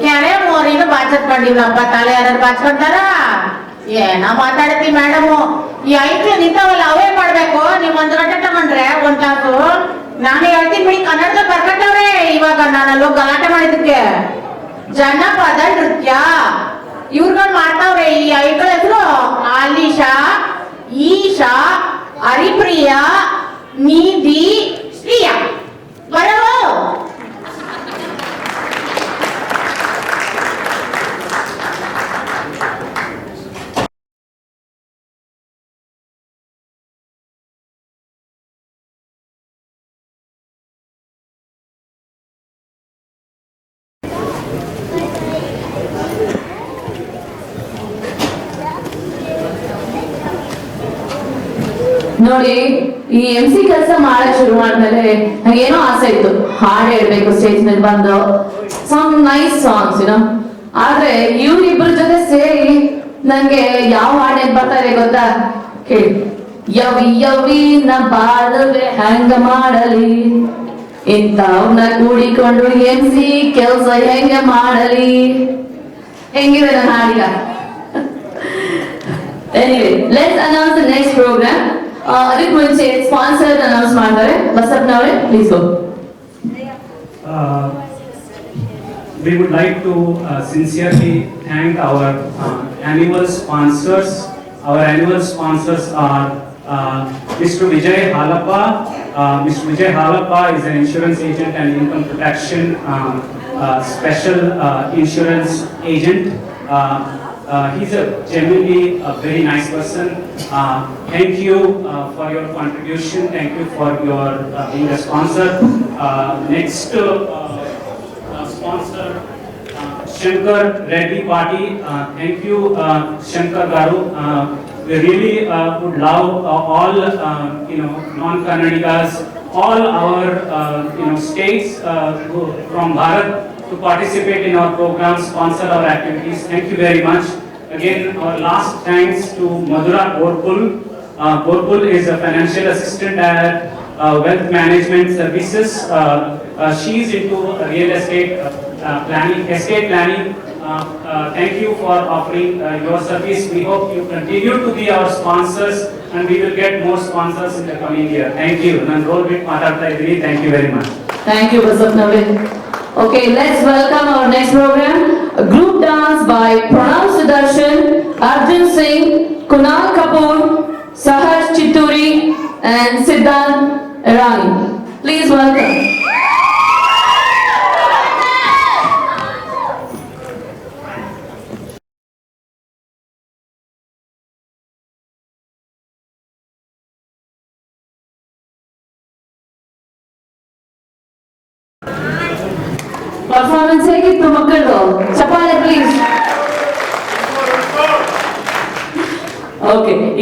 S3: ಕೆರೆ ಮೋರಿನ ಬಾಚತ್ಕೊಂಡಿವ್ನಪ್ಪ, ತಲೆ ಯಾರು ಬಾಚ್ಕೊಂತಾರ? ಏನೋ ಮಾತಾಡ್ತಿ ಮೇಡಮು. ಈ ಐಕ್ಳು ನಿಂತವಲ್ಲ ಅವೇ ಮಾಡ್ಬೇಕು. ನೀವ್ 1 ಗಂಟೆ ತಗೊಂಡ್ರೆ 1 ತಾಸು. ನಾನು ಹೇಳ್ತೀನಿ ಬಿಡಿ, ಕನ್ನಡದ ಬರ್ಕಟ್ಟವ್ರೆ. ಇವಾಗ ನಾನಲ್ಲೋ ಗಲಾಟೆ ಮಾಡಿದಕ್ಕೆ ಜನಪದ ನೃತ್ಯ ಇವ್ರುಗಳು ಮಾಡ್ತಾವ್ರೆ. ಈ ಐಕ್ಳ ಹೆಸರು ಆಲಿಶಾ, ಈಶಾ, ಹರಿಪ್ರಿಯ, ನಿಧಿ, ಪ್ರಿಯಾ. ಬರವು
S4: ನೋಡಿ, ಈ MC ಕೆಲಸ ಮಾಡಕ್ ಶುರು ಮಾಡಿದ್ಮೇಲೆ ನಂಗೆ ಏನೋ ಆಸೆ ಇತ್ತು, ಹಾಡು ಹೇಳ್ಬೇಕು ಸ್ಟೇಜ್ ಮೇಲೆ ಬಂದು, ಸಮ್ ನೈಸ್ ಸಾಂಗ್ಸ್ ಏನೋ. ಆದ್ರೆ ಇವ್ರಿಬ್ರ ಜೊತೆ ಸೇರಿ ನಂಗೆ ಯಾವ ಹಾಡು ನೆನ್ಪ್ ಬರ್ತಾ ಇದೆ ಗೊತ್ತಾ? ಕೇಳಿ. ಯವಿ ನ ಬಾಳುವೆ ಹಂಗ ಮಾಡಲಿ, ಇಂಥವ್ನ ಕೂಡಿಕೊಂಡು MC ಕೆಲಸ ಹೆಂಗ ಮಾಡಲಿ. ಹೆಂಗಿದೆ ನನ್ನ ಹಾಡೀಗ? Anyway, let's announce the next program. ಅದಕ್ಕೆ ಮುಂಚೆ ಸ್ಪಾನ್ಸರ್ ಅನೌನ್ಸ್ ಮಾಡ್ತಾರೆ. ಬಸಪ್ಪನವರೇ, please go.
S2: We would like to sincerely thank our annual sponsors. Our annual sponsors are Mr. Vijay Halappa. Mr. Vijay Halappa is an insurance agent and income protection special insurance agent. He's genuinely a very nice person. Thank you for your contribution. Thank you for your being a sponsor. Next sponsor, Shankar Reddy Party. Thank you, Shankar Garu. We really would love all non-Kannadigas, all our states from Bharat to participate in our programs, sponsor our activities. Thank you very much. Again, our last thanks to Madhura Gorpul. Gorpul is a financial assistant at Wealth Management Services. She is into real estate planning, estate planning. Thank you for offering your service. We hope you continue to be our sponsors and we will get more sponsors in the coming year. Thank you. Nan roll bit matarta idini. Thank you very much.
S4: Thank you, Basapnavre. Okay, let's welcome our next program. A group dance by Pranav Sudarshan, Arjun Singh, Kunal Kapoor, Sahaj Chitturi and Siddhant Rani. Please welcome. Performance ಹೇಗಿತ್ತು ಮಕ್ಕಳು? ಚಪ್ಪಾಳೆ please.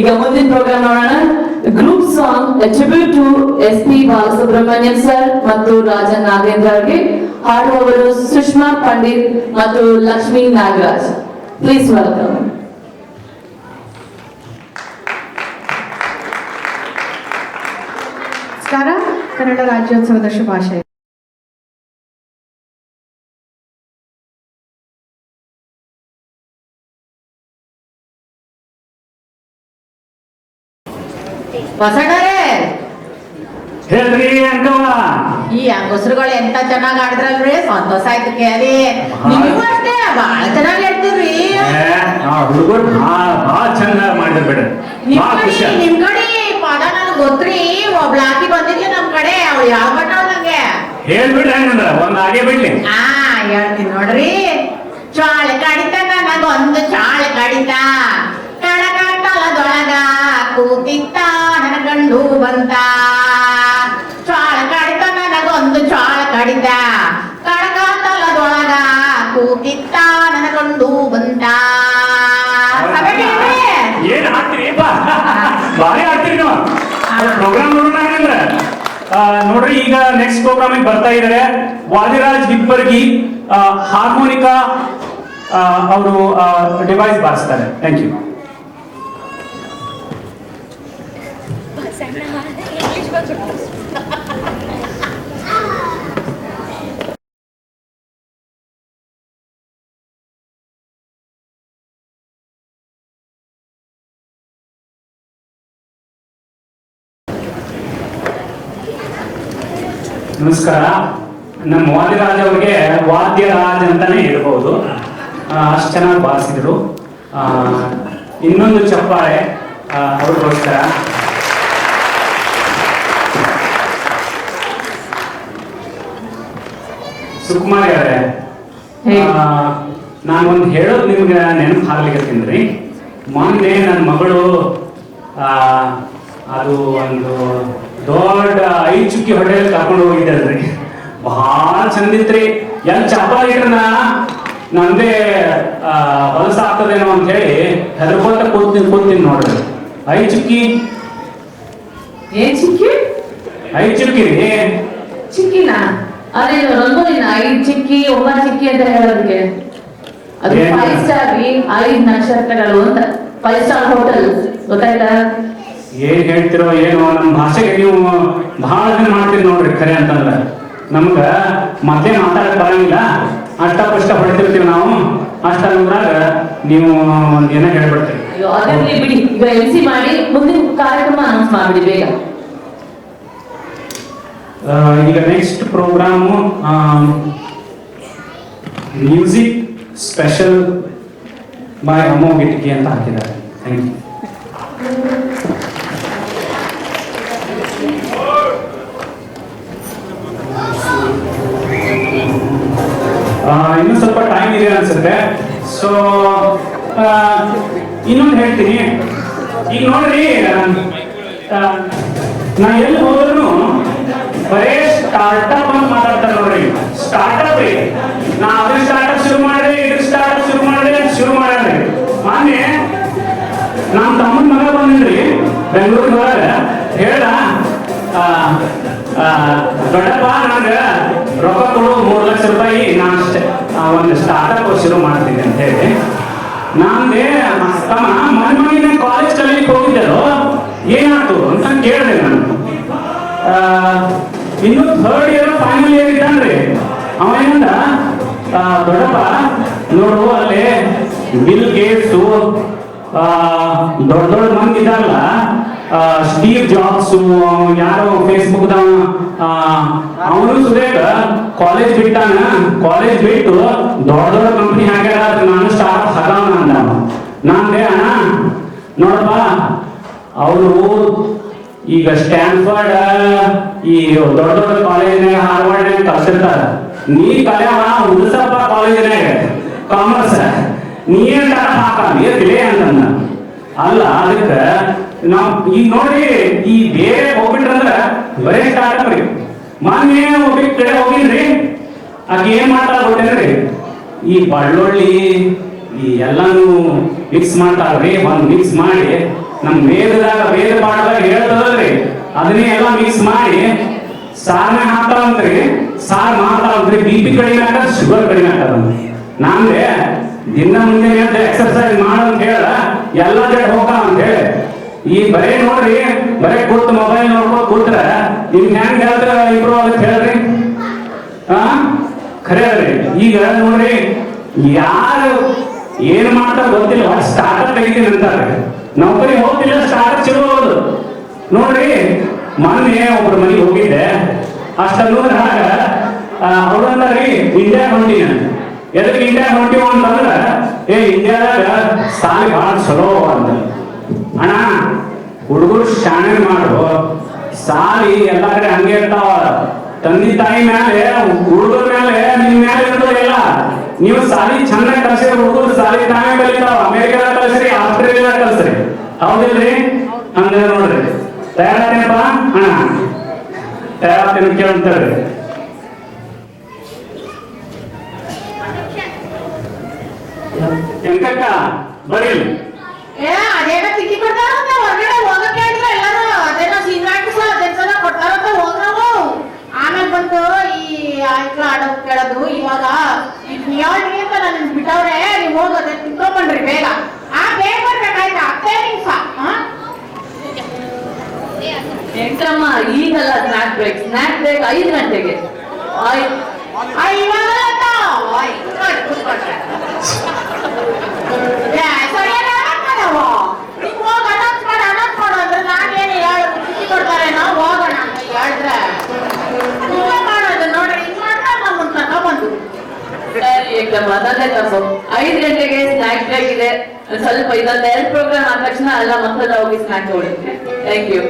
S4: ಈಗ ಮುಂದಿನ programme ನೋಡೋಣ. Group song tribute to SP Balasubrahmanyam sir ಮತ್ತು ರಾಜನ್ ನಾಗೇಂದ್ರ ಅವರಿಗೆ. ಹಾಡುವವರು ಸುಷ್ಮಾ ಪಂಡಿತ್ ಮತ್ತು Lakshmi Nagaraj. Please welcome.
S3: ನಮಸ್ಕಾರ. ಕನ್ನಡ ರಾಜ್ಯೋತ್ಸವದ ಶುಭಾಶಯ. ಬಸಣ್ಣರೇ,
S2: ಹೇಳ್ರಿ ಅಂಕವ್ವ.
S3: ಈ ಹೆಂಗಸ್ರುಗಳು ಎಂತ ಚೆನ್ನಾಗ್ ಆಡಿದ್ರಲ್ರಿ, ಸಂತೋಷ ಆಯ್ತು ಕೇಳಿ. ನೀವು ಅಷ್ಟೇ ಬಹಳ ಚೆನ್ನಾಗಿ ಹೇಳ್ತೀವ್ರಿ.
S2: ಹುಡುಗರು ಭಾಳ ಚಂದ ಮಾಡಿದ್ರು ಬಿಡ್ರಿ, ಭಾಳ ಖುಷಿ ಆಯ್ತು.
S3: ನಿಮ್ ಕಡೆ ಪದ ನನಗ್ ಗೊತ್ತ್ರಿ. ಒಬ್ಳ ಆಕಿ ಬಂದಿದ್ಲಿ ನಮ್ ಕಡೆ, ಅವ್ಳು ಯಾವ ಬಣ್ಣ ನಂಗೆ
S2: ಹೇಳ್ಬಿಡ್ರಿ ಹಂಗಂದ್ರ ಒಂದ್ ಹಾಗೆ ಬಿಡ್ಲಿ.
S3: ಹೇಳ್ತೀನಿ ನೋಡ್ರಿ. ಚಾಳ ಕಡಿತ ನನಗೊಂದು ಚಾಳ ಕಡಿತ, ಕಡಕ ಕಲದೊಳಗ ಕೂತಿತ್ತ ನನ್ನ ಗಂಡು ಬಂತ. ಚಾಳ ಕಡಿತ ನನಗೊಂದು ಚಾಳ ಕಡಿತ, ಕಡಕ ಕಲದೊಳಗ ಕೂತಿತ್ತ ನನ್ನ ಗಂಡು ಬಂತ.
S2: ಏನ್ ಹಾಕ್ತಿರಿ ಭಾರಿ ಹಾಕ್ತಿರಿ ನೀವು ಪ್ರೋಗ್ರಾಮ್ ನೋಡೋಣ ಹಂಗಂದ್ರ. ನೋಡ್ರಿ, ಈಗ ನೆಕ್ಸ್ಟ್ ಪ್ರೋಗ್ರಾಮಿಗೆ ಬರ್ತಾ ಇದಾರೆ ವಾದಿರಾಜ್ ಹಿಪ್ಪರ್ಗಿ, ಹಾರ್ಮೋನಿಕಾ ಅವರು ಡಿವೈಸ್ ಬಾರಿಸ್ತಾರೆ. Thank you. ನಮಸ್ಕಾರ. ನಮ್ಮ ವಾದಿರಾಜ್ ಅವ್ರಿಗೆ ವಾದ್ಯರಾಜ್ ಅಂತಾನೆ ಹೇಳ್ಬೋದು, ಅಷ್ಟು ಚೆನ್ನಾಗಿ ಬಾರಿಸಿದ್ರು. ಇನ್ನೊಂದು ಚಪ್ಪಾಳೆ ಅವ್ರಿಗೋಸ್ಕರ. ಸುಕುಮಾರಿ ಅವರೇ, ನಾನೊಂದು ಹೇಳೋದು ನಿಮ್ಗೆ ನೆನಪು ಹಾಕ್ಲಿಕ್ಕತ್ತೀನಿ. ಮೊನ್ನೆ ನನ್ನ ಮಗಳು ಅದು ಒಂದು ದೊಡ್ಡ 5 ಚುಕ್ಕಿ ಹೋಟೆಲ್ ಕರ್ಕೊಂಡು ಹೋಗಿದ್ದಲ್ರಿ, ಬಹಳ ಚಂದಿತ್ರಿ. ಎಲ್ಲಿ ಚಪ್ಪಾಳೆ ಇಟ್ರನ ನಂದೇ ಹೊಲಸ ಆಗ್ತದೇನೋ ಅಂತ ಹೇಳಿ ಹೆದರ್ಕೋತ ಕೂತೀನಿ ನೋಡ್ರಿ. 5 ಚುಕ್ಕಿ
S4: ಏನ್ ಚಿಕ್ಕಿ?
S2: 5 ಚುಕ್ಕಿ ರೀ.
S4: ಚಿಕ್ಕಿನ ಅದೇ ರಂಗೋಲಿನ 5 ಚಿಕ್ಕಿ 9 ಚಿಕ್ಕಿ ಅಂತ ಹೇಳೋದಕ್ಕೆ ಅದು 5 ಸ್ಟಾರ್ ರೀ, 5 ನಕ್ಷತ್ರಗಳು ಅಂತ 5 ಸ್ಟಾರ್ ಹೋಟೆಲ್. ಗೊತ್ತಾಯ್ತಾ?
S2: ಏನ್ ಹೇಳ್ತಿರೋ ಏನೋ, ನಮ್ಮ ಭಾಷೆಗೆ ನೀವು ಬಹಳ ದಿನ ಮಾಡ್ತೀರಿ ನೋಡ್ರಿ. ಖರೆ ಅಂತಂದ್ರ ನಮ್ಗ ಮತ್ತೆ ಮಾತಾಡಕ್ ಬರಂಗಿಲ್ಲ, ಅಷ್ಟಪಷ್ಟ ಹೊಡ್ತಿರ್ತೀವಿ ನಾವು. ಅಷ್ಟಂದ್ರಾಗ ನೀವು ಒಂದ್ ಏನೋ ಹೇಳ್ಬಿಡ್ತೀರಿ.
S4: ಅದಿರ್ಲಿ ಬಿಡಿ, ಈಗ MC ಮಾಡಿ ಮುಂದಿನ ಕಾರ್ಯಕ್ರಮ ಅನೌನ್ಸ್ ಮಾಡ್ಬಿಡಿ ಬೇಗ.
S2: ಈಗ next programme music special by Amogh ಗಿಟ್ಕಿ ಅಂತ ಹಾಕಿದ್ದಾರೆ. Thank you. ಇನ್ನೂ ಸ್ವಲ್ಪ ಟೈಮ್ ಇದೆ ಅನ್ಸುತ್ತೆ. ಸೊ ಇನ್ನೊಂದು ಹೇಳ್ತೀನಿ. ಈಗ ನೋಡ್ರಿ, ನಾ ಎಲ್ಲಿ ಹೋದ್ರು ಬರೇ ಸ್ಟಾರ್ಟ್ಅಪ್ ಅಂತ ಮಾತಾಡ್ತಾರೆ ನೋಡ್ರಿ. ಸ್ಟಾರ್ಟ್ಅಪ್ ರೀ, ನಾ ಅದ್ರ ಸ್ಟಾರ್ಟ್ಅಪ್ ಶುರು ಮಾಡಿದ್ರೆ, ಇದ್ರ ಸ್ಟಾರ್ಟ್ಅಪ್ ಶುರು ಮಾಡ್ರಿ. ಮೊನ್ನೆ ನಮ್ಮ ತಮ್ಮನ ಮಗ ಬಂದಿನ್ರಿ ಬೆಂಗಳೂರಿಗೆ ಹೋದಾಗ, ಹೇಳ್ದ ದೊಡ್ಡಪ್ಪ ನನಗೆ ರೊಕ್ಕ ಕೊಡು 3 ಲಕ್ಷ ರೂಪಾಯಿ, ನಾನು ಒಂದು ಸ್ಟಾರ್ಟ್ಅಪ್ ಶುರು ಮಾಡ್ತೀನಿ ಅಂತ ಹೇಳಿ. ನಾನೇ ತಮ್ಮ ಮನೆ ಕಾಲೇಜ್ ಕಲೀಲಿಕ್ಕೆ ಹೋಗಿದ್ದೆಲ್ಲೋ, ಏನಾಯ್ತು ಅಂತ ಕೇಳಿದೆ ನಾನು. ಇನ್ನು 3rd ಇಯರ್ ಫೈನಲ್ ಇಯರ್ ಇದ್ದಾನ್ರಿ. ಅವ ಏನಂದ, ದೊಡ್ಡಪ್ಪ ನೋಡು ಅಲ್ಲಿ ಬಿಲ್ ಗೇಟ್ಸು ದೊಡ್ಡ ಮಂದಿ ಇದ್ದಾರಲ್ಲ, ಸ್ಟೀವ್ ಜಾಬ್ಸ್, ಯಾರೋ ಫೇಸ್ಬುಕ್ ಅವನು ಸುರೇಖ ಕಾಲೇಜ್ ಬಿಟ್ಟಾನ. ಕಾಲೇಜ್ ಬಿಟ್ಟು ದೊಡ್ಡ ಕಂಪ್ನಿ ಹಾಕ್ಯಾರ, ನಾನು ಸ್ಟಾರ್ಟ್ ಹಾಕೋಣ ಅಂದ. ನಾನೇ ಅಣ್ಣ ನೋಡಪ್ಪ, ಅವರು ಈಗ ಸ್ಟ್ಯಾನ್ಫರ್ಡ್ ಈ ದೊಡ್ಡ ಕಾಲೇಜ್ನಾಗ ಹಾರ್ವರ್ಡ್ನಾಗ ಕಲ್ತಿರ್ತಾರ. ನೀ ಕಲ್ಯಾಣ ಉಲ್ಸಪ್ಪ ಕಾಲೇಜ್ನಾಗ ಕಾಮರ್ಸ್, ನೀ ಏನ್ ಹಾಕ ತಿಳೇ ಅಂತಂದ. ಅಲ್ಲ, ಅದಕ್ಕೆ ನಾವ್ ಈಗ ನೋಡ್ರಿ, ಈ ಬೇರೆ ಹೋಗ್ಬಿಟ್ರಂದ್ರ ಬರೇ ಸ್ಟಾರ್ಟ್ಅಪ್ ರೀ. ಮೊನ್ನೆ ಒಬ್ಬಿ ಕಡೆ ಹೋಗಿನ್ರಿ, ಆಕೆ ಏನ್ ಮಾಡ್ತಾರ ಗೊತ್ತೇನ್ರಿ, ಈ ಬಳ್ಳುಳ್ಳಿ ಈ ಎಲ್ಲಾನು ಮಿಕ್ಸ್ ಮಾಡ್ತಾರ್ರಿ. ಒಂದ್ ಮಿಕ್ಸ್ ಮಾಡಿ ನಮ್ ವೇದ ಪಾಠದಾಗ ಹೇಳ್ತದಲ್ರಿ ಅದನ್ನೇ ಎಲ್ಲ ಮಿಕ್ಸ್ ಮಾಡಿ ಸಾರ್ನ ಹಾಕ್ತಾವಂತ್ರಿ, ಸಾರ್ ಮಾಡ್ತಾವಂತ್ರಿ, ಬಿ ಪಿ ಕಡಿಮೆ ಆಗದ, ಶುಗರ್ ಕಡಿಮೆ ಆಗದಂತ್ರಿ. ನಾನ್ರೆ ದಿನ ಮುಂಜಾನೆ ಎದ್ದು ಎಕ್ಸರ್ಸೈಸ್ ಮಾಡು ಅಂತ ಹೇಳ ಎಲ್ಲ ಜಡ್ ಹೋಗ್ತಾವ ಅಂತ ಹೇಳಿ ಈ ಬರೇ ನೋಡ್ರಿ ಬರೇ ಕೂತ್ ಮೊಬೈಲ್ ನೋಡ್ಕೊಂಡು ಕೂತ್ರ ನಿಮ್ಗೆ ಹೆಂಗ್ ಹೇಳ್ತಾರ ಇಂಪ್ರೂವ್ ಆಗತ್ತೆ ಹೇಳ್ರಿ. ಖರೆ ಅದ್ರಿ. ಈಗ ನೋಡ್ರಿ ಯಾರು ಏನ್ ಮಾಡ್ತಾರ ಗೊತ್ತಿಲ್ಲ, ಸ್ಟಾರ್ಟಪ್ ತೆಗಿತೀನಿ ಅಂತಾರೆ, ನೌಕರಿ ಹೋಗ್ತಿಲ್ಲ, ಸ್ಟಾರ್ಟಪ್ ಚಲೋ ಹೋಗೋದು ನೋಡ್ರಿ. ಮೊನ್ನೆ ಒಬ್ರ ಮನೆಗೆ ಹೋಗಿದ್ದೆ, ಅಷ್ಟನ್ನೂರ ಅವ್ರು ಅಂದಾರಿ ಇಂಡಿಯಾ ಹೊಂಟಿನ. ಎದಕ್ಕೆ ಇಂಡಿಯಾ ಹೊಂಟಿವ ಅಂತಂದ್ರ ಇಂಡಿಯಾದಾಗ ಸಾಲಿ ಬಹಳ ಚಲೋ ಅಂತ. ಅಣ್ಣ ಹುಡುಗರು ಶಾಣೆ ಮಾಡು, ಸಾಲಿ ಎಲ್ಲಾ ಕಡೆ ಹಂಗೆ ಇರ್ತಾವ. ತಂದೆ ತಾಯಿ ಮೇಲೆ ಹುಡುಗರ ಮೇಲೆ ನಿಮ್ ಮೇಲೆ ಇರ್ತದಿಲ್ಲ. ನೀವು ಸಾಲಿ ಚೆನ್ನಾಗಿ ಕಲ್ಸಿದ್ರೆ ಹುಡುಗರು ಸಾಲಿ ತಾನೇ ಕಲಿತಾವ. ಅಮೆರಿಕದಾಗ ಕಲ್ಸ್ರಿ, ಆಸ್ಟ್ರೇಲಿಯಾದಾಗ ಕಲ್ಸ್ರಿ, ಹೌದಿಲ್ರಿ? ಹಂಗ ನೋಡ್ರಿ. ತಯಾರಪ್ಪ ಅಣ್ಣ, ತಯಾರತೇನು ಕೇಳ್ತಾರ್ರಿ. ಎಂಕಕ್ಕ ಬರೀ
S3: ಅದೇನೋ ತಿಂಡಿ ಕೊಡ್ತಾರಂತ ಹೊರಗಡೆ ಹೋಗಕ್ಕೆ ಹೇಳಿದ್ರೆ ಎಲ್ಲರೂ ಅದೇನೋ ಸೀನಾಟಿಸ್ ಅದೆಲ್ಲ ಕೊಡ್ತಾರಂತ ಹೋಗ್ರಾವು. ಆಮೇಲೆ ಬಂದು ಈ ಆಯ್ತು ಆಡೋದು ಕೇಳೋದು. ಇವಾಗ ಹೇಳ್ರಿ ಅಂತ ನನ್ನ ಬಿಟ್ಟವ್ರೆ, ನೀವು ಹೋಗೋದೆ ತಿನ್ಕೊಂಬನ್ರಿ ಬೇಗ. ಬೇಗ ಬರ್ಬೇಕಾಯ್ತಾ 10 ನಿಮಿಷ.
S4: ಎಂಟಮ್ಮ ಈಗಲ್ಲ ಸ್ನಾಕ್ ಬ್ರೇಕ್ 5 ಗಂಟೆಗೆ.
S3: ಇವಾಗ
S4: ಅದನ್ನೇ ತಪ್ಪು. 5 ಗಂಟೆಗೆ ಸ್ನಾಕ್ ಬ್ರೇಕ್ ಇದೆ. ಸ್ವಲ್ಪ ಇದೊಂದು 2 ಪ್ರೋಗ್ರಾಮ್ ಆದ ತಕ್ಷಣ ಎಲ್ಲ ಮಕ್ಕಳೆಲ್ಲ ಹೋಗಿ ಸ್ನಾಕ್ ತಗೊಳ್ಳಿ. Thank you.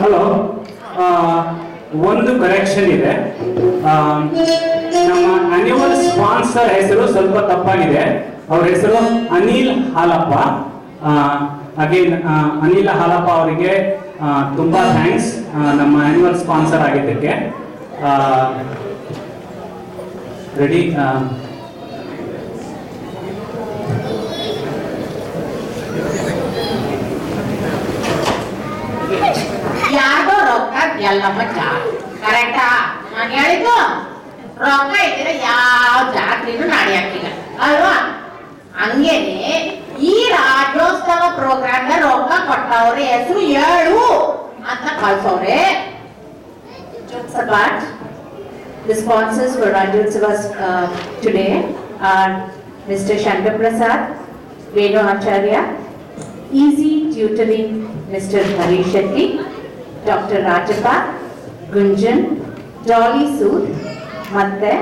S2: ಹಲೋ, ಒಂದು ಕರೆಕ್ಷನ್ ಇದೆ. ನಮ್ಮ ಅನ್ಯುವಲ್ ಸ್ಪಾನ್ಸರ್ ಹೆಸರು ಸ್ವಲ್ಪ ತಪ್ಪಾಗಿದೆ. ಅವ್ರ ಹೆಸರು ಅನಿಲ್ ಹಾಲಪ್ಪ. ಅಗೇನ್ ಅನಿಲ್ ಹಾಲಪ್ಪ ಅವರಿಗೆ ತುಂಬಾ ಥ್ಯಾಂಕ್ಸ್ ನಮ್ಮ ಆನ್ಯುವಲ್ ಸ್ಪಾನ್ಸರ್ ಆಗಿದ್ದಕ್ಕೆ. ರೆಡಿ?
S3: ಯಾರ್ದೋ ರೊಕ್ಕ ಎಲ್ಲಮ್ಮ ಜಾತ್ರೆ ಕರೆಕ್ಟಾ? ನಾನು ಹೇಳಿದ್ದು ರೊಕ್ಕ ಇದ್ರೆ ಯಾವ ಜಾತ್ರೆನೂ ನಡೆಯಕ್ಕಿಲ್ಲ ಅಲ್ವಾ? ಹಂಗೇನೆ ಈ ರಾಜ್ಯೋತ್ಸವ ಪ್ರೋಗ್ರಾಮ್ ರೊಕ್ಕ ಕೊಟ್ಟವ್ರೆ ಹೆಸರು 7 ಅಂತ ಕಳ್ಸವ್ರೆ.
S4: Jokes apart, the sponsors for Rajyotsava today are Mr. Shankar Prasad, Venu Acharya, Easy Tutoring, Mr. Harish Shetty, Dr. Rajappa, Gunjan, Dolly Sood, ಮತ್ತೆ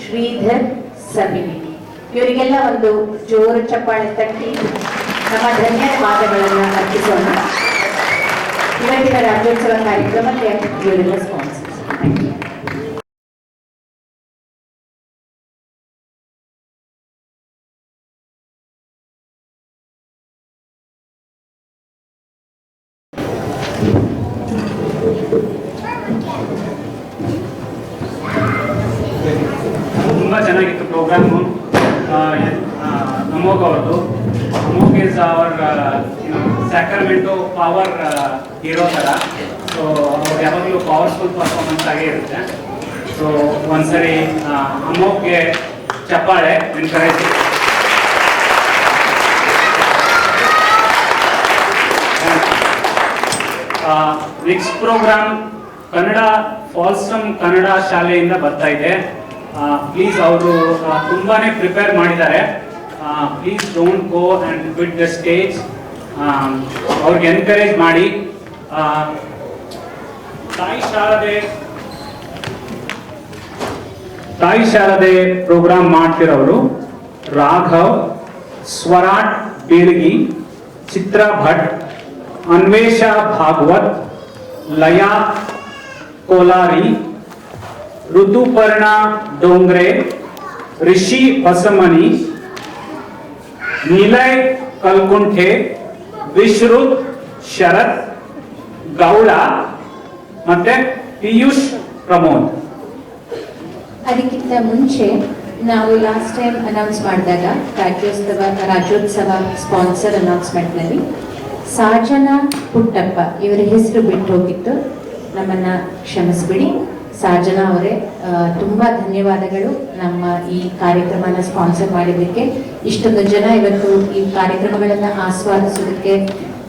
S4: ಶ್ರೀಧರ್ ಸಬಿನಿ. ಇವರಿಗೆಲ್ಲ ಒಂದು ಜೋರು ಚಪ್ಪಾಳೆ ತಟ್ಟಿ ನಮ್ಮ ಧನ್ಯವಾದಗಳನ್ನು ಅರ್ಪಿಸೋಣ. ಇವತ್ತಿನ ರಾಜ್ಯೋತ್ಸವ ಕಾರ್ಯಕ್ರಮಕ್ಕೆ ಇವರೆಲ್ಲ ಸ್ಪಾನ್ಸರ್ಸ್. Thank you.
S2: ತುಂಬಾ ಚೆನ್ನಾಗಿತ್ತು ಪ್ರೋಗ್ರಾಮು. ಅಮೋಘ್ ಅವ್ರದ್ದು. Amogh is our Sacramento power hero ಥರ. ಸೊ ಅವ್ರು ಯಾವಾಗಲೂ ಪವರ್ಫುಲ್ ಪರ್ಫಾರ್ಮೆನ್ಸ್ ಆಗೇ ಇರುತ್ತೆ. ಸೊ ಒಂದ್ಸರಿ ಅಮೋಘ್ಗೆ ಚಪ್ಪಾಳೆ encourage. Next programme Kannada Folsom Kannada ಶಾಲೆಯಿಂದ ಬರ್ತಾ ಇದೆ. ಪ್ಲೀಸ್ ಅವರು ತುಂಬಾನೇ ಪ್ರಿಪೇರ್ ಮಾಡಿದ್ದಾರೆ. Please don't go and quit the stage. ಅವ್ರಿಗೆ ಎನ್ಕರೇಜ್ ಮಾಡಿ. ತಾಯಿ ಶಾರದೆ ಪ್ರೋಗ್ರಾಮ್ ಮಾಡ್ತಿರೋರು ರಾಘವ್, ಸ್ವರಾಟ್ ಬೀಳ್ಗಿ, ಚಿತ್ರ ಭಟ್, ಅನ್ವೇಷ ಭಾಗವತ್, ಲಯಾ ಕೋಲಾರಿ, ಋತುಪರ್ಣ ಡೋಂಗ್ರೆ, ರಿಷಿ ಹೊಸಮನಿ, ನಿಲಯ್ ಕಲ್ಕುಂಠೆ, ವಿಶ್ರುತ್ ಶರತ್ ಗೌಡ ಮತ್ತೆ ಪಿಯೂಷ್ ಪ್ರಮೋದ್.
S5: ಅದಕ್ಕಿಂತ ಮುಂಚೆ ನಾವು ಲಾಸ್ಟ್ ಟೈಮ್ ಅನೌನ್ಸ್ ಮಾಡಿದಾಗ ರಾಜ್ಯೋತ್ಸವ ಸ್ಪಾನ್ಸರ್ ಅನೌನ್ಸ್ಮೆಂಟ್ನಲ್ಲಿ ಸಾಜನಾ ಪುಟ್ಟಪ್ಪ ಇವರ ಹೆಸರು ಬಿಟ್ಟು ಹೋಗಿತ್ತು. ನಮ್ಮನ್ನ ಕ್ಷಮಿಸ್ಬಿಡಿ ಸಾಜನಾ ಅವರೇ. ತುಂಬ ಧನ್ಯವಾದಗಳು ನಮ್ಮ ಈ ಕಾರ್ಯಕ್ರಮನ ಸ್ಪಾನ್ಸರ್ ಮಾಡಿದ್ದಕ್ಕೆ. ಇಷ್ಟೊಂದು ಜನ ಇವತ್ತು ಈ ಕಾರ್ಯಕ್ರಮಗಳನ್ನು ಆಸ್ವಾದಿಸೋದಕ್ಕೆ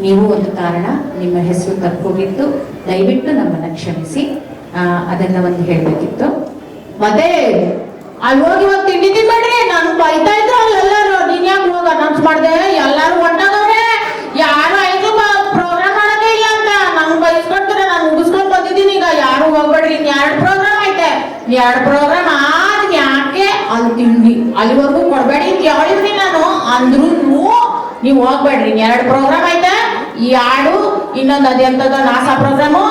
S5: ನೀವು ಒಂದು ಕಾರಣ. ನಿಮ್ಮ ಹೆಸರು ತಪ್ಪೋಗಿತ್ತು, ದಯವಿಟ್ಟು ನಮ್ಮನ್ನು ಕ್ಷಮಿಸಿ. ಅದನ್ನ ಒಂದು ಹೇಳಬೇಕಿತ್ತು.
S3: ಮತ್ತೆ ಅಲ್ಲಿ ಹೋಗಿ ಇವಾಗ ತಿಂಡಿ ತಿನ್ಬೇಡ್ರಿ, ನಾನು ಬೈತಾ ಇದ್ರು ಅಲ್ಲೆಲ್ಲರೂ. ನೀನ್ ಯಾಕೆ ಹೋಗ ಅನೌನ್ಸ್ ಮಾಡ್ದೆ? ಎಲ್ಲಾರು ಹೊಂಟಾಗವ್ರೆ, ಯಾರು ಐದು ಪ್ರೋಗ್ರಾಮ್ ಮಾಡೋದೇ ಇಲ್ಲ ಅಂತ ನಂಗೆ ಬೈಸ್ಕೊಡ್ತಾರೆ. ನಾನು ಮುಗಿಸ್ಕೊಂಡು ಬಂದಿದ್ದೀನಿ. ಈಗ ಯಾರು ಹೋಗ್ಬೇಡ್ರಿ, ಇನ್ 2 ಪ್ರೋಗ್ರಾಮ್ ಐತೆ. 2 ಪ್ರೋಗ್ರಾಮ್ ಆದ್ ಯಾಕೆ ಅಲ್ಲಿ ತಿಂಡಿ ಅಲ್ಲಿವರೆಗೂ ಕೊಡ್ಬೇಡಿ ಅಂತ ಹೇಳಿದ್ರಿ ನಾನು. ಅಂದ್ರು ನೀವು ಹೋಗ್ಬೇಡ್ರಿ, 2 ಪ್ರೋಗ್ರಾಮ್ ಐತೆ. ಈ ಹಾಡು ಇನ್ನೊಂದು ಅದೆಂತದ ನಾಸಾ ಪ್ರೋಗ್ರಾಮು,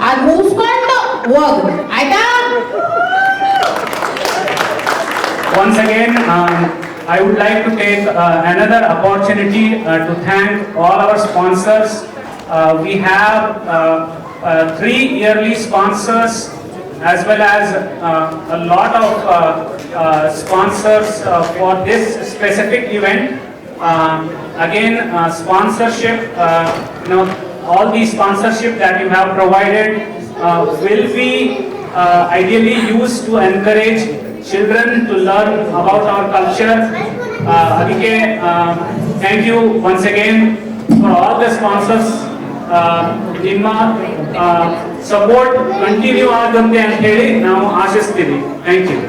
S3: ಅದ್ ಮುಗಿಸ್ಕೊಂಡು ಹೋಗ್ರಿ ಆಯ್ತಾ?
S2: Once again, I would like to take another opportunity to thank all our sponsors. We have 3 yearly sponsors as well as a lot of sponsors for this specific event. Again, sponsorship, all the sponsorship that you have provided will be ideally used to encourage children to learn about our culture. Adike, thank you once again for all the sponsors. Nimma support continue ಆಗಂತೆ ಅಂತ ಹೇಳಿ ನಾವು ಆಶಿಸ್ತೀವಿ. Thank you.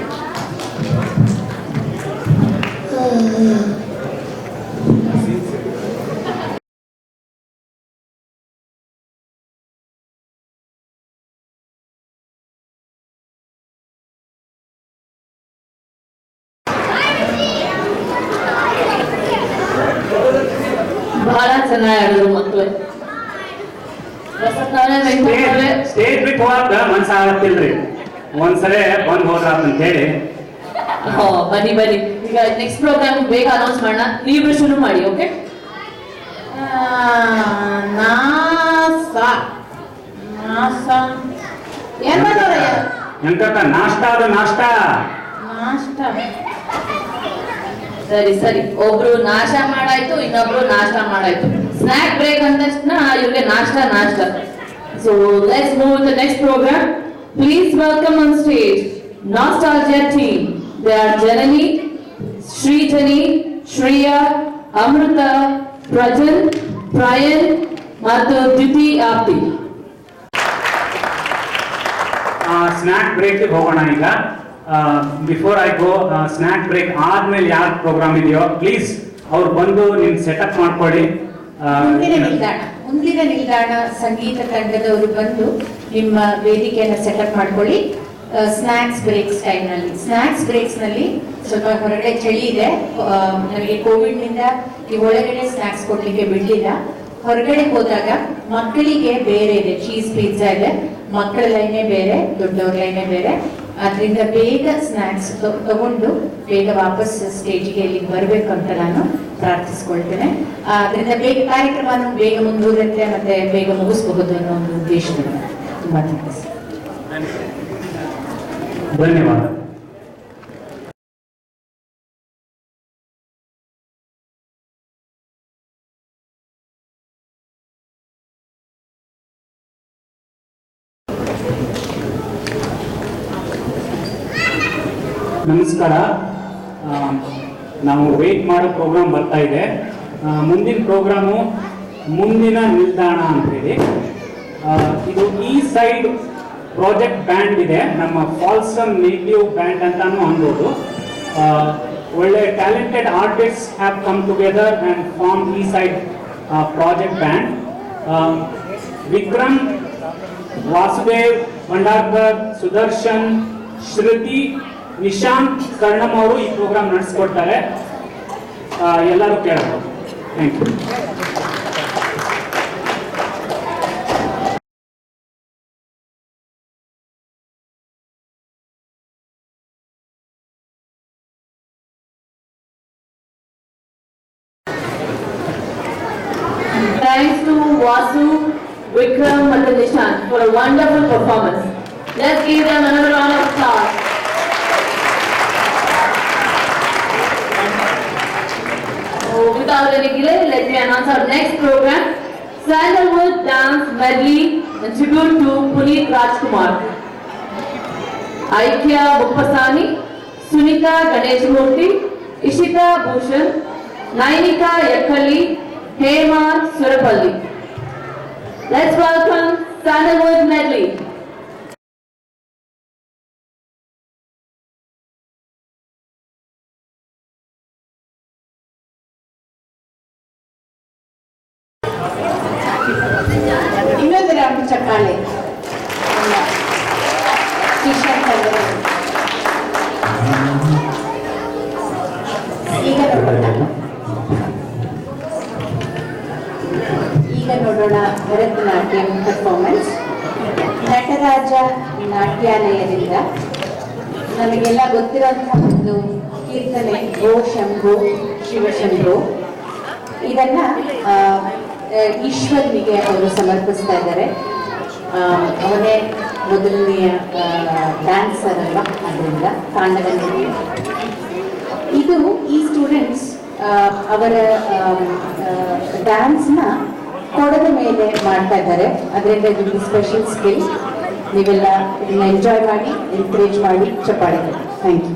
S4: ಬಹಳ ಚೆನ್ನಾಗಿ ಆಡಿದ್ರು ಮಕ್ಕಳು.
S2: Stage ಬಿಟ್ಟು ಹೋಗಕ್ಕ ಮನ್ಸಾಗತ್ತಿಲ್ರಿ, ಒಂದ್ಸರಿ ಬಂದ್ ಹೋದ್ರ ಅಂತ ಹೇಳಿ.
S4: ಬನ್ನಿ ಬನ್ನಿ, ಈಗ ನೆಕ್ಸ್ಟ್ ಪ್ರೋಗ್ರಾಮ್ ಬೇಗ ಅನೌನ್ಸ್ ಮಾಡೋಣ. ನೀವಿಬ್ರು ಶುರು ಮಾಡಿ. ಓಕೆ,
S3: ಏನ್ ಮಾಡೋರ?
S2: ಎಂಕಕ್ಕ ನಾಷ್ಟಾ ಅದು ನಾಷ್ಟಾ.
S4: ಸರಿ ಸರಿ, ಒಬ್ರು ನಾಶ ಮಾಡಾಯ್ತು, ಇನ್ನೊಬ್ರು ನಾಷ್ಟ ಮಾಡಾಯ್ತು. ಸ್ನಾಕ್ ಬ್ರೇಕ್ ಅಂದ ತಕ್ಷಣ ಇವ್ರಿಗೆ ನಾಷ್ಟ. So let's move to the next programme. Please welcome on stage nostalgia team. They are Janani, Srijani, Shreya, Amrita, Prajan, Prayan ಮತ್ತು ದ್ಯುತಿ ಆಪ್ತಿ.
S2: ಸ್ನಾಕ್ ಬ್ರೇಕ್ ಹೋಗೋಣ ಈಗ. Before I go, snack break ಆದ್ಮೇಲೆ ಯಾರು ಪ್ರೋಗ್ರಾಮ್ ಇದೆಯೋ ಪ್ಲೀಸ್ ಅವ್ರು ಬಂದು ನಿಮ್ ಸೆಟಪ್ ಮಾಡ್ಕೊಳ್ಳಿ.
S5: ಮುಂದಿನ ನಿಲ್ದಾಣ ಸಂಗೀತ ತಂಡದವರು ಬಂದು ನಿಮ್ಮ ವೇದಿಕೆಯನ್ನು ಸೆಟಪ್ ಮಾಡ್ಕೊಳ್ಳಿ. ಸ್ನಾಕ್ಸ್ ಬ್ರೇಕ್ಸ್ ಟೈಮ್ನಲ್ಲಿ, ಸ್ನಾಕ್ಸ್ ಬ್ರೇಕ್ಸ್ನಲ್ಲಿ ಸ್ವಲ್ಪ ಹೊರಗಡೆ ಚಳಿ ಇದೆ. ನಮಗೆ ಕೋವಿಡ್ನಿಂದ ಈ ಒಳಗಡೆ ಸ್ನಾಕ್ಸ್ ಕೊಡ್ಲಿಕ್ಕೆ ಬಿಡಲಿಲ್ಲ. ಹೊರಗಡೆ ಹೋದಾಗ ಮಕ್ಕಳಿಗೆ ಬೇರೆ ಇದೆ, ಚೀಸ್ ಪಿಜ್ಜಾ ಇದೆ. ಮಕ್ಕಳ ಲೈನೇ ಬೇರೆ, ದೊಡ್ಡವ್ರ ಲೈನೇ ಬೇರೆ. ಅದರಿಂದ ಬೇಗ ಸ್ನಾಕ್ಸ್ ತಗೊಂಡು ಬೇಗ ವಾಪಸ್ ಸ್ಟೇಜ್ಗೆ ಇಲ್ಲಿಗೆ ಬರಬೇಕು ಅಂತ ನಾನು ಪ್ರಾರ್ಥಿಸ್ಕೊಳ್ತೇನೆ. ಅದರಿಂದ ಬೇಗ ಕಾರ್ಯಕ್ರಮವನ್ನು ಬೇಗ ಮುಂದುವರುತ್ತೆ ಮತ್ತೆ ಬೇಗ ಮುಗಿಸಬಹುದು ಅನ್ನೋ ಒಂದು ಉದ್ದೇಶದಿಂದ. ತುಂಬಾ
S2: ಧನ್ಯವಾದ. ನಮಸ್ಕಾರ. ನಾವು ವೇಟ್ ಮಾಡೋ ಪ್ರೋಗ್ರಾಮ್ ಬರ್ತಾ ಇದೆ. ಮುಂದಿನ ಪ್ರೋಗ್ರಾಮು ಮುಂದಿನ ನಿಲ್ದಾಣ ಅಂತೇಳಿ. ಇದು ಈ ಸೈಡ್ ಪ್ರಾಜೆಕ್ಟ್ ಬ್ಯಾಂಡ್ ಇದೆ, ನಮ್ಮ ಫಾಲ್ಸಮ್ ನೇಟಿವ್ ಬ್ಯಾಂಡ್ ಅಂತಾನು ಅನ್ಬೋದು. ಒಳ್ಳೆ talented artist have come together and form ಈ side project band. Vikram, Vasudev Bhandarkar, Sudarshan, Shruti, Nishant Karnam ಅವರು ಈ ಪ್ರೋಗ್ರಾಮ್ ನಡೆಸ್ಕೊಡ್ತಾರೆ. ಎಲ್ಲರೂ ಕೇಳಬಹುದು. Thank you.
S4: Vasu, Vikram and Nishant for a wonderful performance. Let's give them another round of applause. So without any delay, let me announce our next program, Sandalwood Dance Medley in tribute to Puneet Rajkumar. Aikya Buppasani, Sunita Ganeshmurthy, Ishita Bhushan, Nainika Yakkali, Hema Surapalli. Let's welcome Sandalwood Medley.
S3: ಇನ್ನೊಂದು round ಚಪ್ಪಾಳೆ T shirt ಅವರು. ಈಗ ನೋಡೋಣ Bharatanatyam performance. Nataraja ನಾಟ್ಯಾಲಯದಿಂದ ನಮಗೆಲ್ಲ ಗೊತ್ತಿರುವಂತಹ ಒಂದು ಕೀರ್ತನೆ ಗೋ ಶಂಭೋ ಶಿವಶಂಭೋ. ಇದನ್ನ ಈಶ್ವರನಿಗೆ ಅವರು ಸಮರ್ಪಿಸ್ತಾ ಇದ್ದಾರೆ. ಅವನೇ ಮೊದಲನೆಯ ಡ್ಯಾನ್ಸರ್ ಅಲ್ವಾ, ಅದರಿಂದ ತಾಂಡವದಲ್ಲಿ ಇದು ಈ ಸ್ಟೂಡೆಂಟ್ಸ್ ಅವರ ಡ್ಯಾನ್ಸ್ನ ಕೊಡದ ಮೇಲೆ ಮಾಡ್ತಾ ಇದ್ದಾರೆ. ಅದರಿಂದ ಇದೊಂದು ಸ್ಪೆಷಲ್ ಸ್ಕಿಲ್. ನೀವೆಲ್ಲ ಇದನ್ನ ಎಂಜಾಯ್ ಮಾಡಿ, ಎನ್ಕರೇಜ್ ಮಾಡಿ, ಚಪ್ಪಾಳೆ. Thank you.